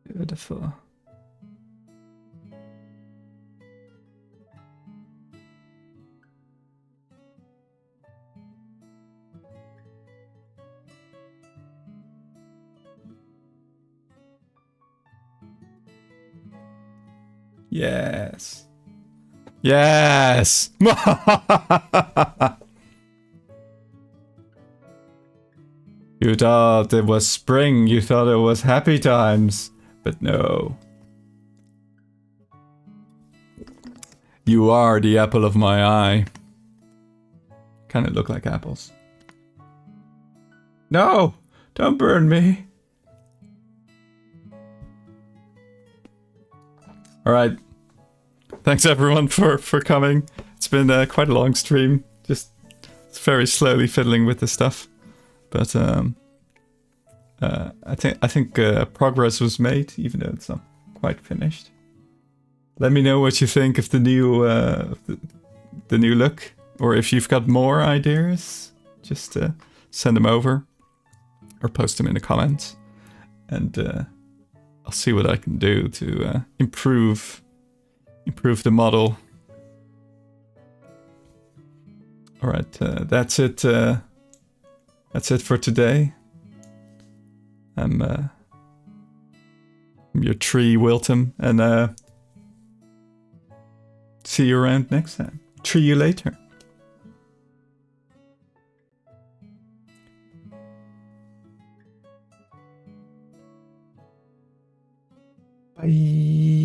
Beautiful. Yes. Yes! You thought it was spring, you thought it was happy times, but no. You are the apple of my eye. Kinda look like apples. No! Don't burn me! Alright. Thanks everyone for coming. It's been quite a long stream. Just very slowly fiddling with this stuff. But I think progress was made, even though it's not quite finished. Let me know what you think of the new look, or if you've got more ideas, just send them over or post them in the comments, and I'll see what I can do to improve the model. All right, that's it. That's it for today. I'm your tree Wilton, and see you around next time. Tree you later. Bye.